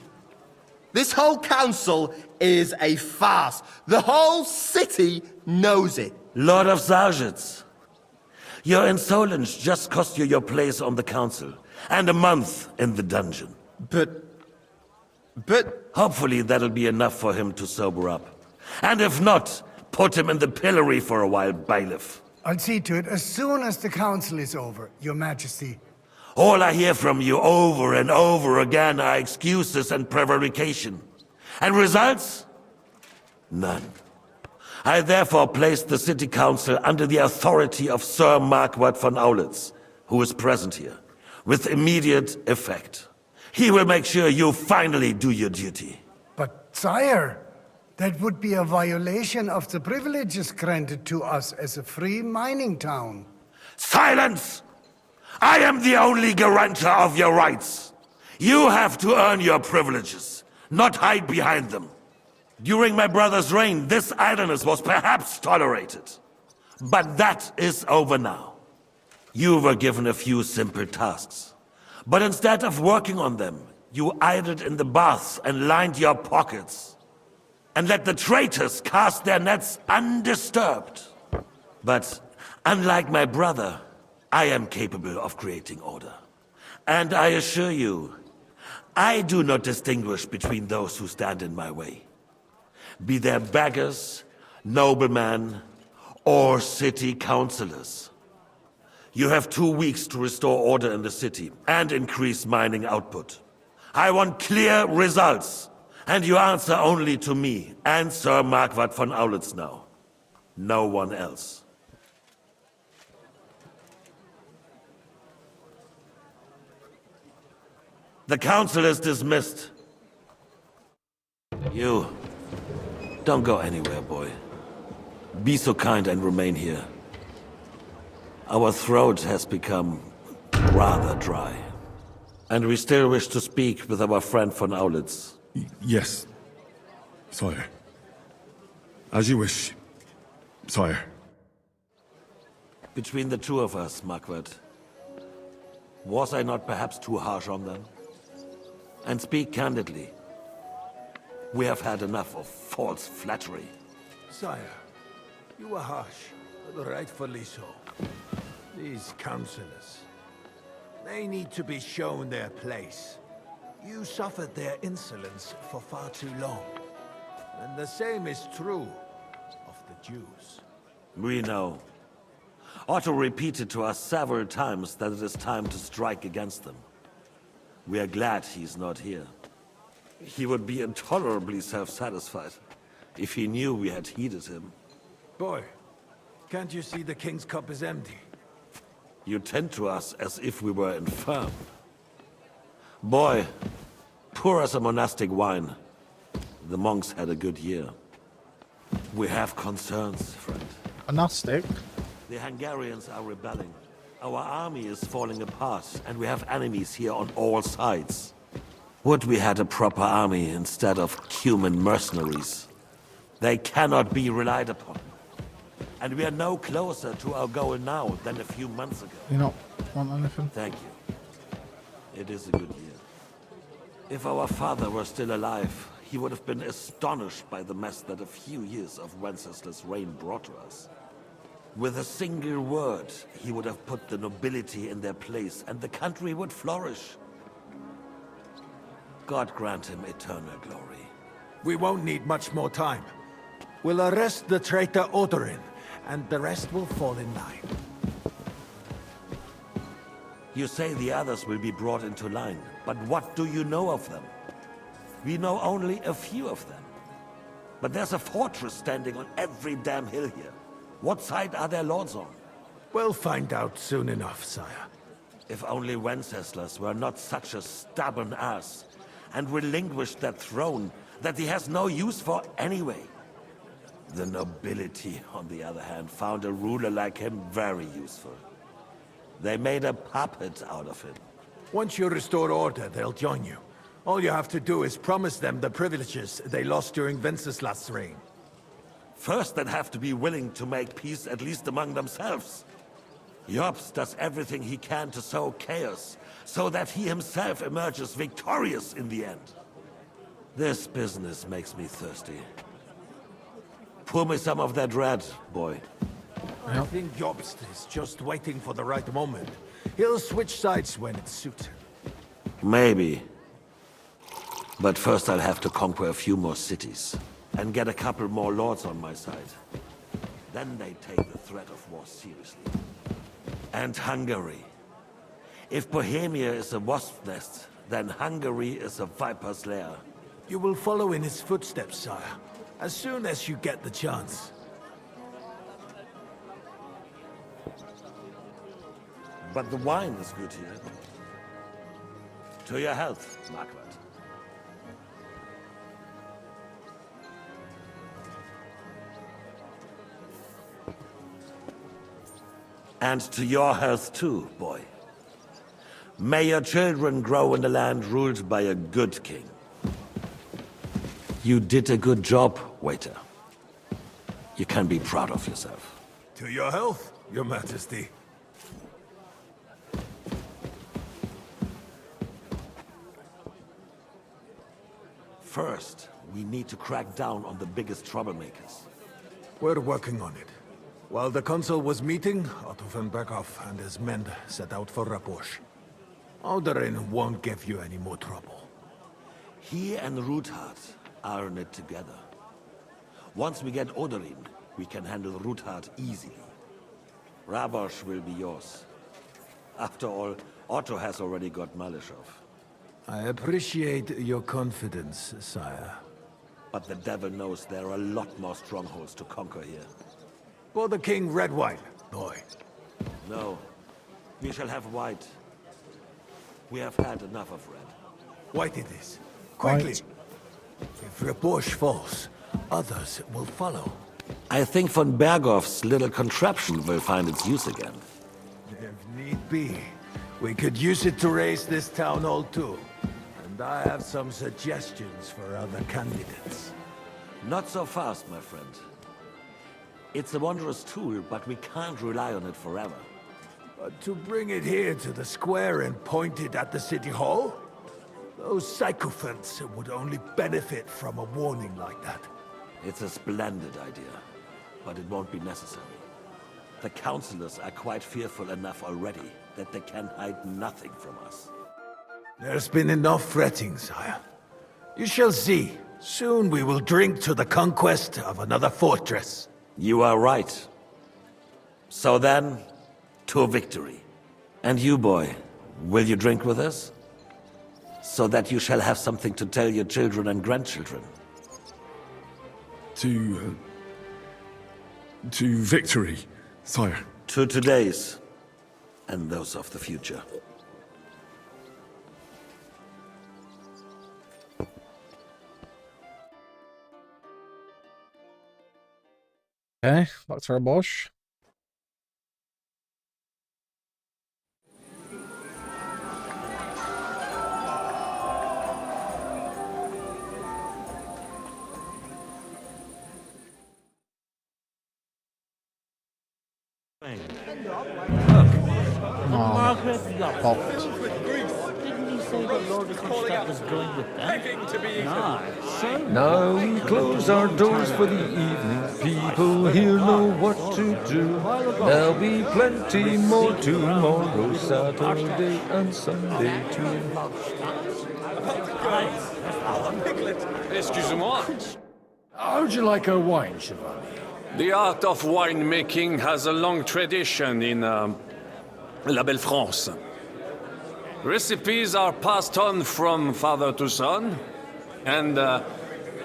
This whole council is a farce. The whole city knows it. Lord of Sargents, your insolence just cost you your place on the council, and a month in the dungeon. But... Hopefully that'll be enough for him to sober up. And if not, put him in the pillory for a while, bailiff. I'll see to it as soon as the council is over, Your Majesty. All I hear from you over and over again are excuses and prevarication. And results? None. I therefore place the city council under the authority of Sir Marquardt von Aulitz, who is present here, with immediate effect. He will make sure you finally do your duty. But, sire, that would be a violation of the privileges granted to us as a free mining town. Silence! I am the only guarantor of your rights. You have to earn your privileges, not hide behind them. During my brother's reign, this idleness was perhaps tolerated. But that is over now. You were given a few simple tasks. But instead of working on them, you idled in the baths and lined your pockets. And let the traitors cast their nets undisturbed. But unlike my brother, I am capable of creating order. And I assure you, I do not distinguish between those who stand in my way. Be they beggars, noblemen, or city councillors. You have 2 weeks to restore order in the city and increase mining output. I want clear results, and you answer only to me and Sir Marquardt von Aulitz now. No one else. The council is dismissed. You, don't go anywhere, boy. Be so kind and remain here. Our throat has become rather dry. And we still wish to speak with our friend von Aulitz. Yes, sire. As you wish, sire. Between the two of us, Marquardt, was I not perhaps too harsh on them? And speak candidly. We have had enough of false flattery. Sire, you were harsh, but rightfully so. These councillors, they need to be shown their place. You suffered their insolence for far too long. And the same is true of the Jews. We know. Otto repeated to us several times that it is time to strike against them. We are glad he's not here. He would be intolerably self-satisfied if he knew we had heeded him. Boy, can't you see the king's cup is empty? You tend to us as if we were infirm. Boy, pour us a monastic wine. The monks had a good year. We have concerns, friend. Monastic? The Hungarians are rebelling. Our army is falling apart, and we have enemies here on all sides. Would we had a proper army instead of human mercenaries? They cannot be relied upon. And we are no closer to our goal now than a few months ago. You not want anything? Thank you. It is a good year. If our father were still alive, he would have been astonished by the mess that a few years of Wenceslas' reign brought to us. With a single word, he would have put the nobility in their place, and the country would flourish. God grant him eternal glory. We won't need much more time. We'll arrest the traitor Odorin, and the rest will fall in line. You say the others will be brought into line, but what do you know of them? We know only a few of them. But there's a fortress standing on every damn hill here. What side are their lords on? We'll find out soon enough, sire. If only Wenceslas were not such a stubborn ass, and relinquished that throne that he has no use for anyway. The nobility, on the other hand, found a ruler like him very useful. They made a puppet out of him. Once you restore order, they'll join you. All you have to do is promise them the privileges they lost during Wenceslas' reign. First, they'd have to be willing to make peace at least among themselves. Jobst does everything he can to sow chaos, so that he himself emerges victorious in the end. This business makes me thirsty. Pour me some of that red, boy. I think Jobst is just waiting for the right moment. He'll switch sides when it suits him. Maybe. But first I'll have to conquer a few more cities, and get a couple more lords on my side. Then they take the threat of war seriously. And Hungary. If Bohemia is a wasp nest, then Hungary is a viper's lair. You will follow in his footsteps, sire, as soon as you get the chance. But the wine is good here. To your health, Margaret. And to your health too, boy. May your children grow in a land ruled by a good king. You did a good job, waiter. You can be proud of yourself. To your health, your majesty. First, we need to crack down on the biggest troublemakers. We're working on it. While the consul was meeting, Otto von Berghoff and his men set out for Raposh. Alderin won't give you any more trouble. He and Ruthard are in it together. Once we get Oderin, we can handle Ruthard easily. Rabosh will be yours. After all, Otto has already got Malishov. I appreciate your confidence, sire. But the devil knows there are a lot more strongholds to conquer here. For the king, red wine, boy. No. We shall have white. We have had enough of red. White it is. Quickly! If Raposh falls, others will follow. I think von Berghoff's little contraption will find its use again. If need be, we could use it to raise this town hall too. And I have some suggestions for other candidates. Not so fast, my friend. It's a wondrous tool, but we can't rely on it forever. But to bring it here to the square and point it at the city hall? Those sycophants would only benefit from a warning like that. It's a splendid idea, but it won't be necessary. The councillors are quite fearful enough already that they can hide nothing from us. There's been enough fretting, sire. You shall see. Soon we will drink to the conquest of another fortress. You are right. So then, to victory. And you, boy, will you drink with us? So that you shall have something to tell your children and grandchildren. To victory, sire. To today's, and those of the future. Okay, back to our Bosch. Margaret Popped. Didn't he say the Lord of Kronstadt was going with them? Nice. Now we close our doors for the evening. People here know what to do. There'll be plenty more tomorrow, Saturday and Sunday too. Excuse-moi. How'd you like our wine, Chevalier? The art of winemaking has a long tradition in La Belle France. Recipes are passed on from father to son, and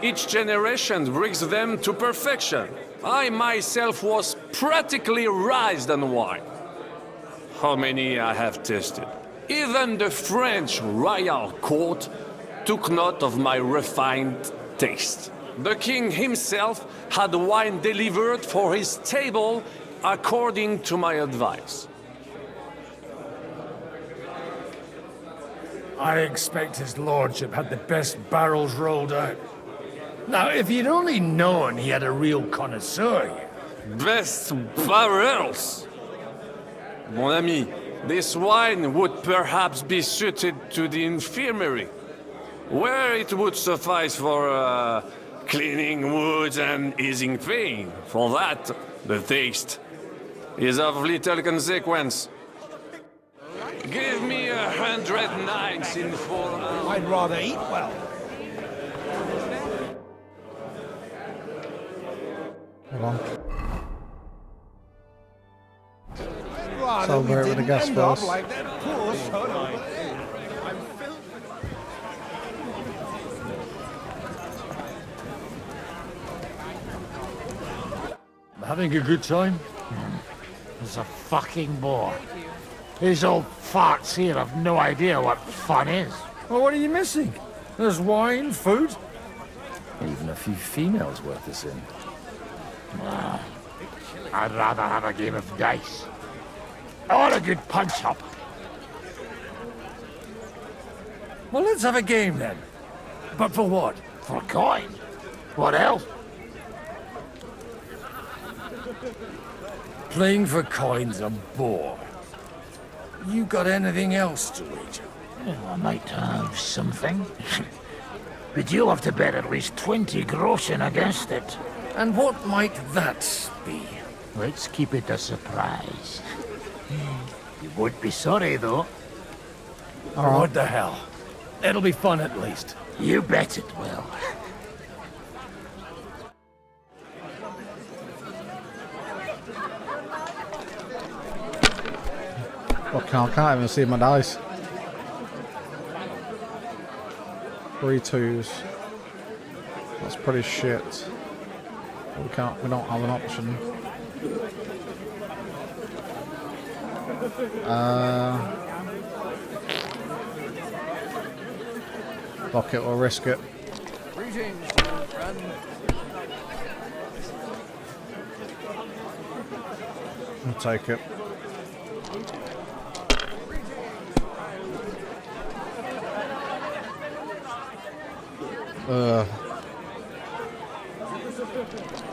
each generation brings them to perfection. I myself was practically raised on wine. how many I have tasted. Even the French royal court took note of my refined taste. The king himself had wine delivered for his table according to my advice. I expect his lordship had the best barrels rolled out. Now, if you'd only known he had a real connoisseur here. Best barrels! Mon ami, this wine would perhaps be suited to the infirmary, where it would suffice for cleaning wounds and easing pain. For that, the taste is of little consequence. Give me 100 nights in 4 hours. I'd rather eat well. Hold on. Celebrate with the guest first. Like that poor son over there. I'm Having a good time? It's a fucking bore. These old farts here have no idea what fun is. Well, what are you missing? There's wine, food, even a few females worth the sin. I'd rather have a game of dice. Or a good punch-up. Well, let's have a game then. But for what? For coin. What else? Playing for coin's a bore. You got anything else to wager? Well, I might have something. But you'll have to bet at least 20 groschen against it. And what might that be? Let's keep it a surprise. You won't be sorry, though. Oh, what the hell? It'll be fun at least. You bet it will. Fucking hell, I can't even see my dice. 3 2s. That's pretty shit. We don't have an option. Fuck it, we'll risk it. Greetings, friend. I'll take it.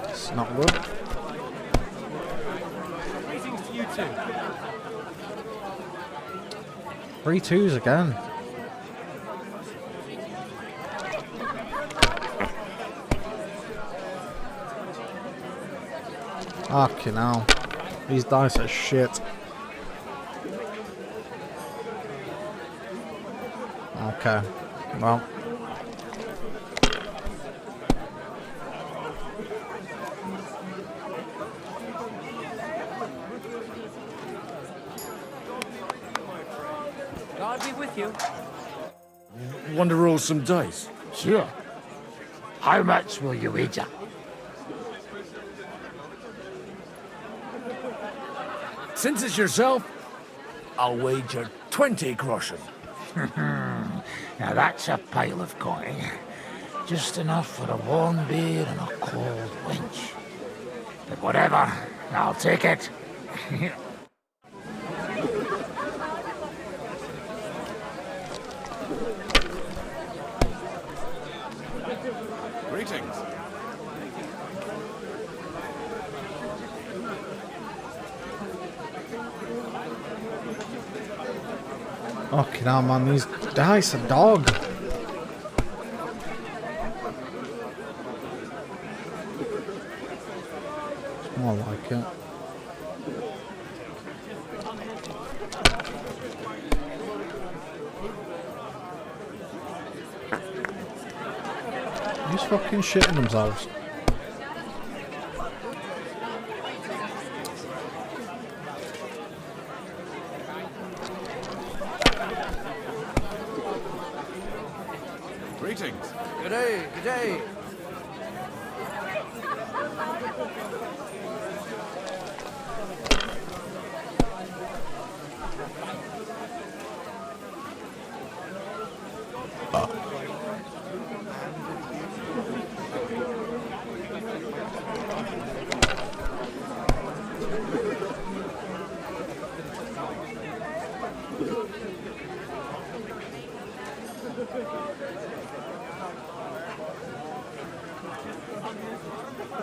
It's not good. Greetings to you too. 3 2s again. Fucking hell. These dice are shit. Okay. Well. God be with you. Want to roll some dice? Sure. How much will you wager? Since it's yourself, I'll wager 20 groschen. Now that's a pile of coin. Just enough for a warm beer and a cold wench. But whatever, I'll take it. Greetings. Fucking hell, man, these dice are dog. It's more like it. He's fucking shitting themselves. Greetings. Good day, good day.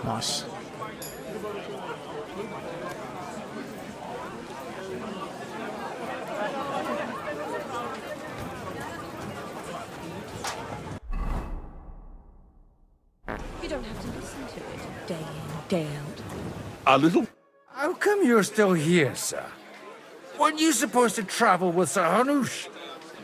Nice. You don't have to listen to it day in, day out. A little. How come you're still here, sir? Weren't you supposed to travel with Sir Hanush?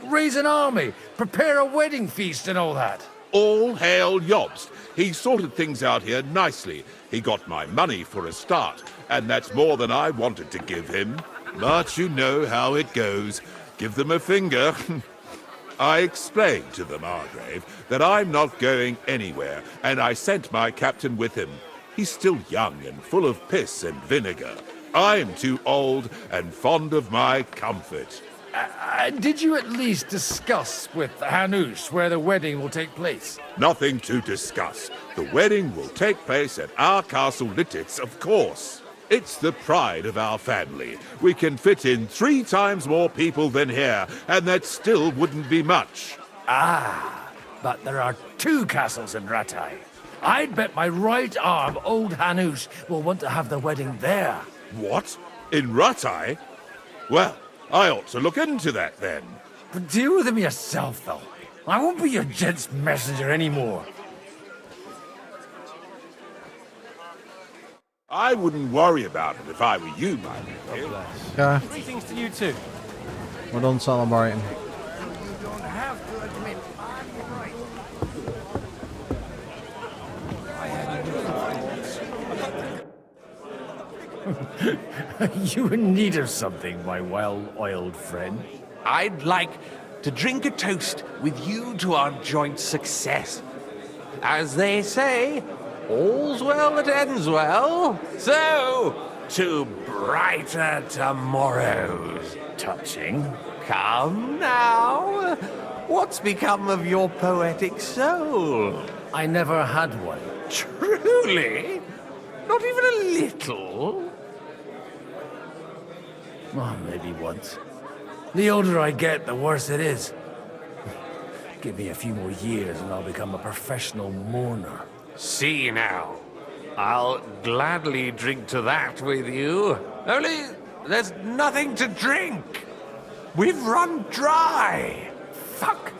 Raise an army, prepare a wedding feast and all that? All hail Jobst. He sorted things out here nicely. He got my money for a start, and that's more than I wanted to give him. But you know how it goes. Give them a finger. I explained to the Margrave that I'm not going anywhere, and I sent my captain with him. He's still young and full of piss and vinegar. I'm too old and fond of my comfort. Did you at least discuss with Hanush where the wedding will take place? Nothing to discuss. The wedding will take place at our castle Littitz, of course. It's the pride of our family. We can fit in 3 times more people than here, and that still wouldn't be much. Ah, but there are 2 castles in Rattay. I'd bet my right arm old Hanush will want to have the wedding there. What? In Rattay? Well, I ought to look into that then. But deal with him yourself, though. I won't be your gent's messenger anymore. I wouldn't worry about it if I were you, my nephew. Yeah. Greetings to you too. We're done celebrating. You don't have to admit I'm right. You in need of something, my well-oiled friend? I'd like to drink a toast with you to our joint success. As they say, all's well that ends well. So, to brighter tomorrows. Touching. Come now. What's become of your poetic soul? I never had one. Truly? Not even a little? Oh, maybe once. The older I get, the worse it is. Give me a few more years and I'll become a professional mourner. See now. I'll gladly drink to that with you. Only there's nothing to drink. We've run dry. Fuck.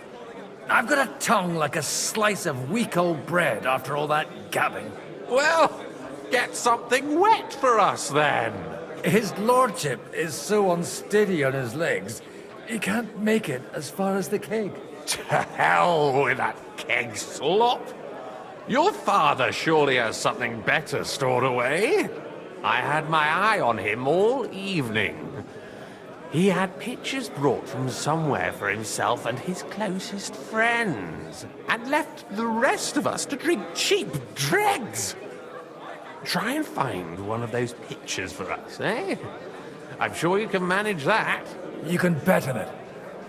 I've got a tongue like a slice of weak old bread after all that gabbing. Well, get something wet for us then. His lordship is so unsteady on his legs, he can't make it as far as the keg. To hell with that keg slop. Your father surely has something better stored away. I had my eye on him all evening. He had pictures brought from somewhere for himself and his closest friends, and left the rest of us to drink cheap dregs. Try and find one of those pictures for us, eh? I'm sure you can manage that. You can bet on it.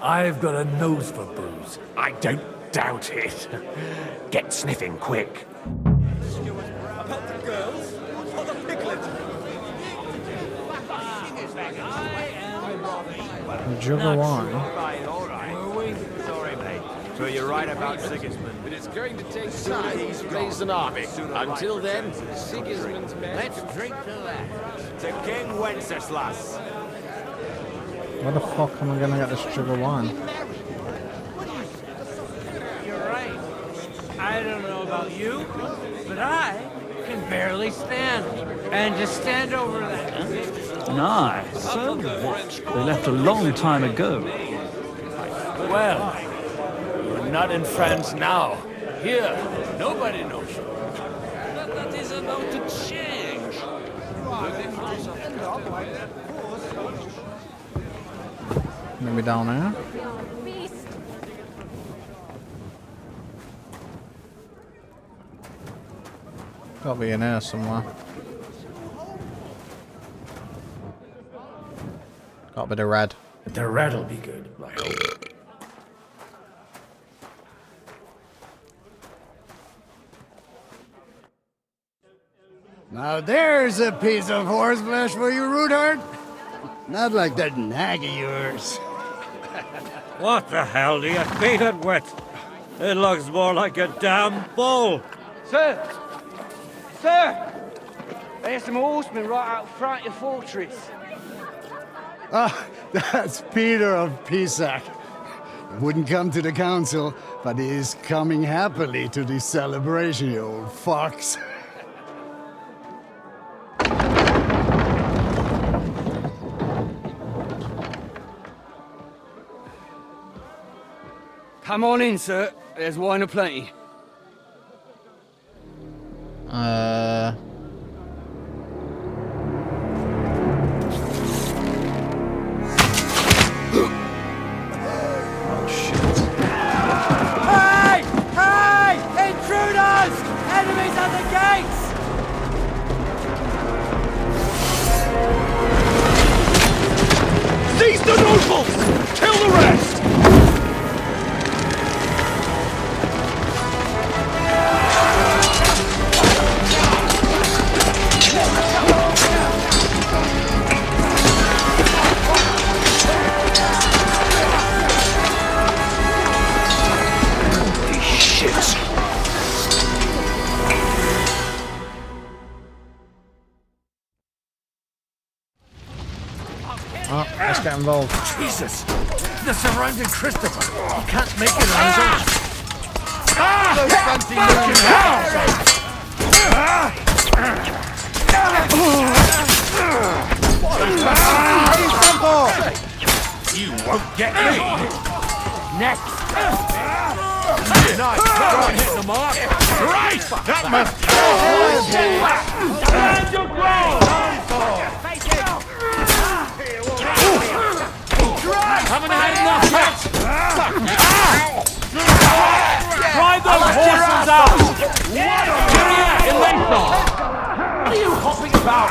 I've got a nose for booze. I don't doubt it. Get sniffing quick. About the girls or the piglet? Juggle on. All right. Sorry, mate. So you're right about Sigismund. But it's going to take time to raise an army. Until then, Sigismund's men... Let's drink to that. To King Wenceslas. Where the fuck am I gonna get this juggle wine? You're right. I don't know about you, but I can barely stand. And to stand over that... Nice. So what? They left a long time ago. Well, you're not in France now. Here, nobody knows you. But that is about to change. Maybe down there? Gotta be in here somewhere. Got a bit of red. The red'll be good, I hope. Now there's a piece of horseflesh for you, Rootheart. Not like that nag of yours. What the hell do you feed it with? It looks more like a damn bull. Sir! Sir! There's some horsemen right out front of the fortress. Ah, that's Peter of Pisac. He wouldn't come to the council, but he is coming happily to the celebration, you old fox. Come on in, sir. There's wine aplenty. Oh shit. Hey! Hey! Intruders! Enemies at the gates! Seize the nobles! Kill the rest! Oh, let's get involved. Jesus! They're surrounding Christopher. He can't make it on his own. You won't get me! Next! Nice! Hit the mark! Right! That must stand your ground! Haven't had enough yet! Drive those horses out! Kyrie eleison! What are you hopping about?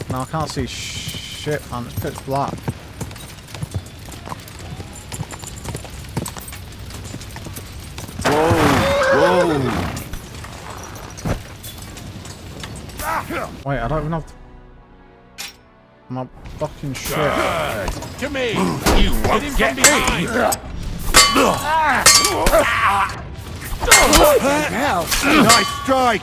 No, I can't see shit, man. It's pitch black. Whoa! Wait, I don't even have my fucking shit. To me! You won't get me! Nice strike!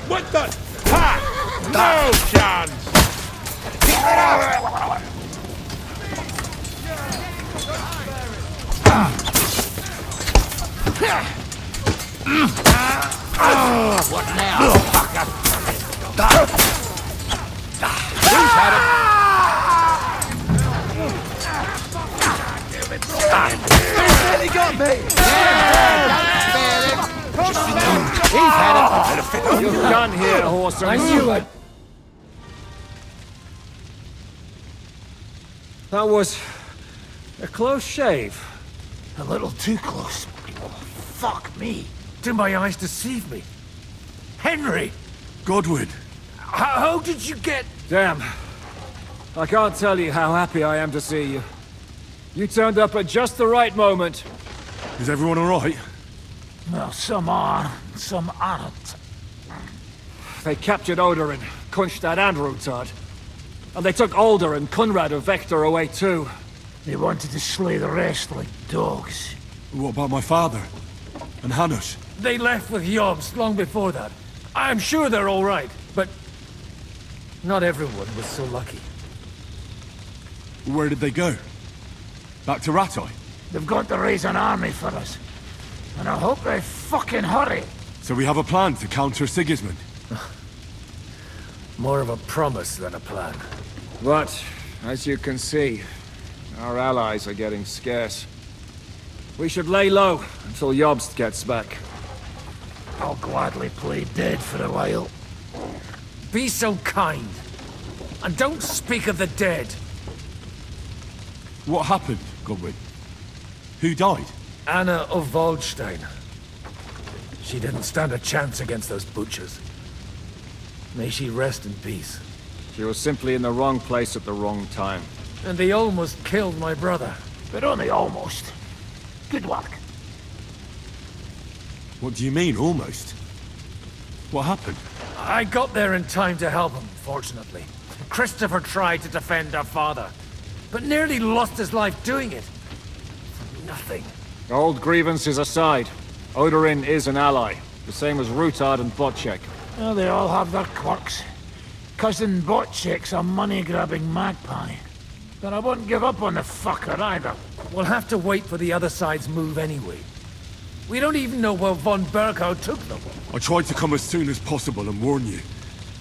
What the? Ha! No chance! What now, fucker? Who's had it? He got me! He's had it! You're done here, horse. I knew it! That was a close shave. A little too close. Fuck me. Do my eyes deceive me? Henry! Godwin! How did you get... Damn. I can't tell you how happy I am to see you. You turned up at just the right moment. Is everyone alright? Well, some are, some aren't. They captured Oder and Kunstad and Rutard. And they took Alder and Kunrad of Vector away too. They wanted to slay the rest like dogs. What about my father? And Hanush? They left with Yobs long before that. I'm sure they're all right, but not everyone was so lucky. Where did they go? Back to Ratoi? They've got to raise an army for us. And I hope they fucking hurry. So we have a plan to counter Sigismund? More of a promise than a plan. But, as you can see, our allies are getting scarce. We should lay low until Jobst gets back. I'll gladly play dead for a while. Be so kind. And don't speak of the dead. What happened, Godwin? Who died? Anna of Waldstein. She didn't stand a chance against those butchers. May she rest in peace. She was simply in the wrong place at the wrong time. And they almost killed my brother. But only almost. Good work. What do you mean, almost? What happened? I got there in time to help him, fortunately. Christopher tried to defend our father, but nearly lost his life doing it. For nothing. Old grievances aside, Odorin is an ally, the same as Rutard and Bocek. Well, they all have their quirks. Cousin Bocek's a money-grabbing magpie. But I wouldn't give up on the fucker either. We'll have to wait for the other side's move anyway. We don't even know where von Berghow took them. I tried to come as soon as possible and warn you,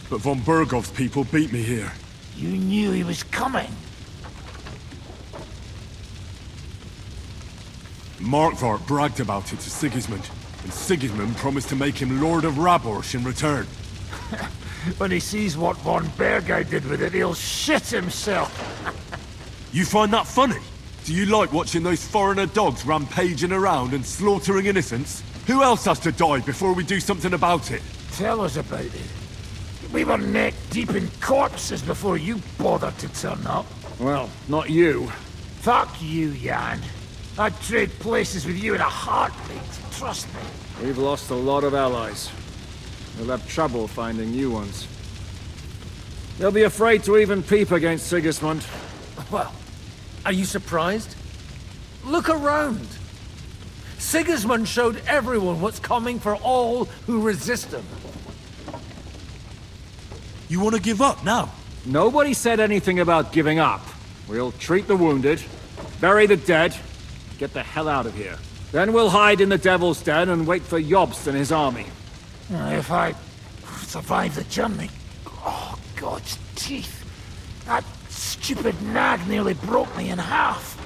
but von Bergov's people beat me here. You knew he was coming. Markvart bragged about it to Sigismund, and Sigismund promised to make him Lord of Raborsch in return. When he sees what von Berghow did with it, he'll shit himself. You find that funny? Do you like watching those foreigner dogs rampaging around and slaughtering innocents? Who else has to die before we do something about it? Tell us about it. We were neck deep in corpses before you bothered to turn up. Well, not you. Fuck you, Jan. I'd trade places with you in a heartbeat, trust me. We've lost a lot of allies. We'll have trouble finding new ones. They'll be afraid to even peep against Sigismund. Well, are you surprised? Look around. Sigismund showed everyone what's coming for all who resist him. You want to give up now? Nobody said anything about giving up. We'll treat the wounded, bury the dead, get the hell out of here. Then we'll hide in the Devil's Den and wait for Jobst and his army. If I survive the journey... Oh, God's teeth. That stupid nag nearly broke me in half.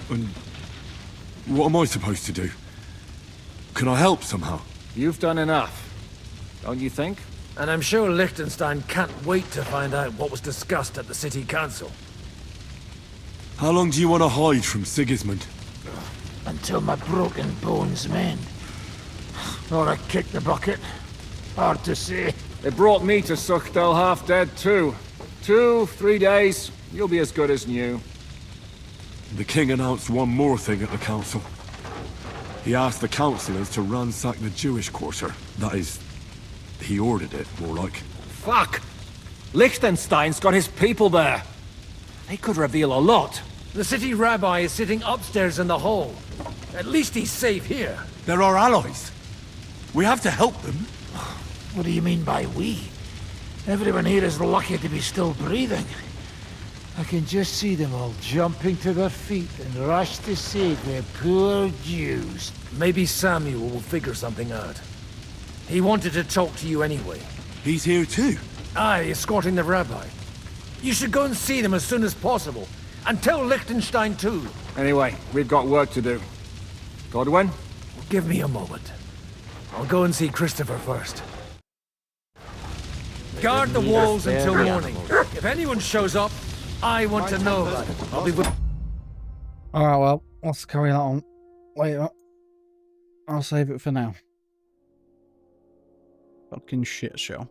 And what am I supposed to do? Can I help somehow? You've done enough, don't you think? And I'm sure Liechtenstein can't wait to find out what was discussed at the city council. How long do you want to hide from Sigismund? Until my broken bones mend. Or I kick the bucket. Hard to say. They brought me to Suchdal half dead too. 2-3 days, you'll be as good as new. The king announced one more thing at the council. He asked the councillors to ransack the Jewish quarter. That is, he ordered it, more like. Fuck! Liechtenstein's got his people there. They could reveal a lot. The city rabbi is sitting upstairs in the hall. At least he's safe here. They're our allies. We have to help them. What do you mean by we? Everyone here is lucky to be still breathing. I can just see them all jumping to their feet and rush to save their poor Jews. Maybe Samuel will figure something out. He wanted to talk to you anyway. He's here too? Aye, escorting the rabbi. You should go and see them as soon as possible. And tell Liechtenstein too. Anyway, we've got work to do. Godwin? Give me a moment. I'll go and see Christopher first. Guard the walls until morning. If anyone shows up, I want to know about it. I'll be with... Alright, well, let's carry that on later. I'll save it for now. Fucking shit show.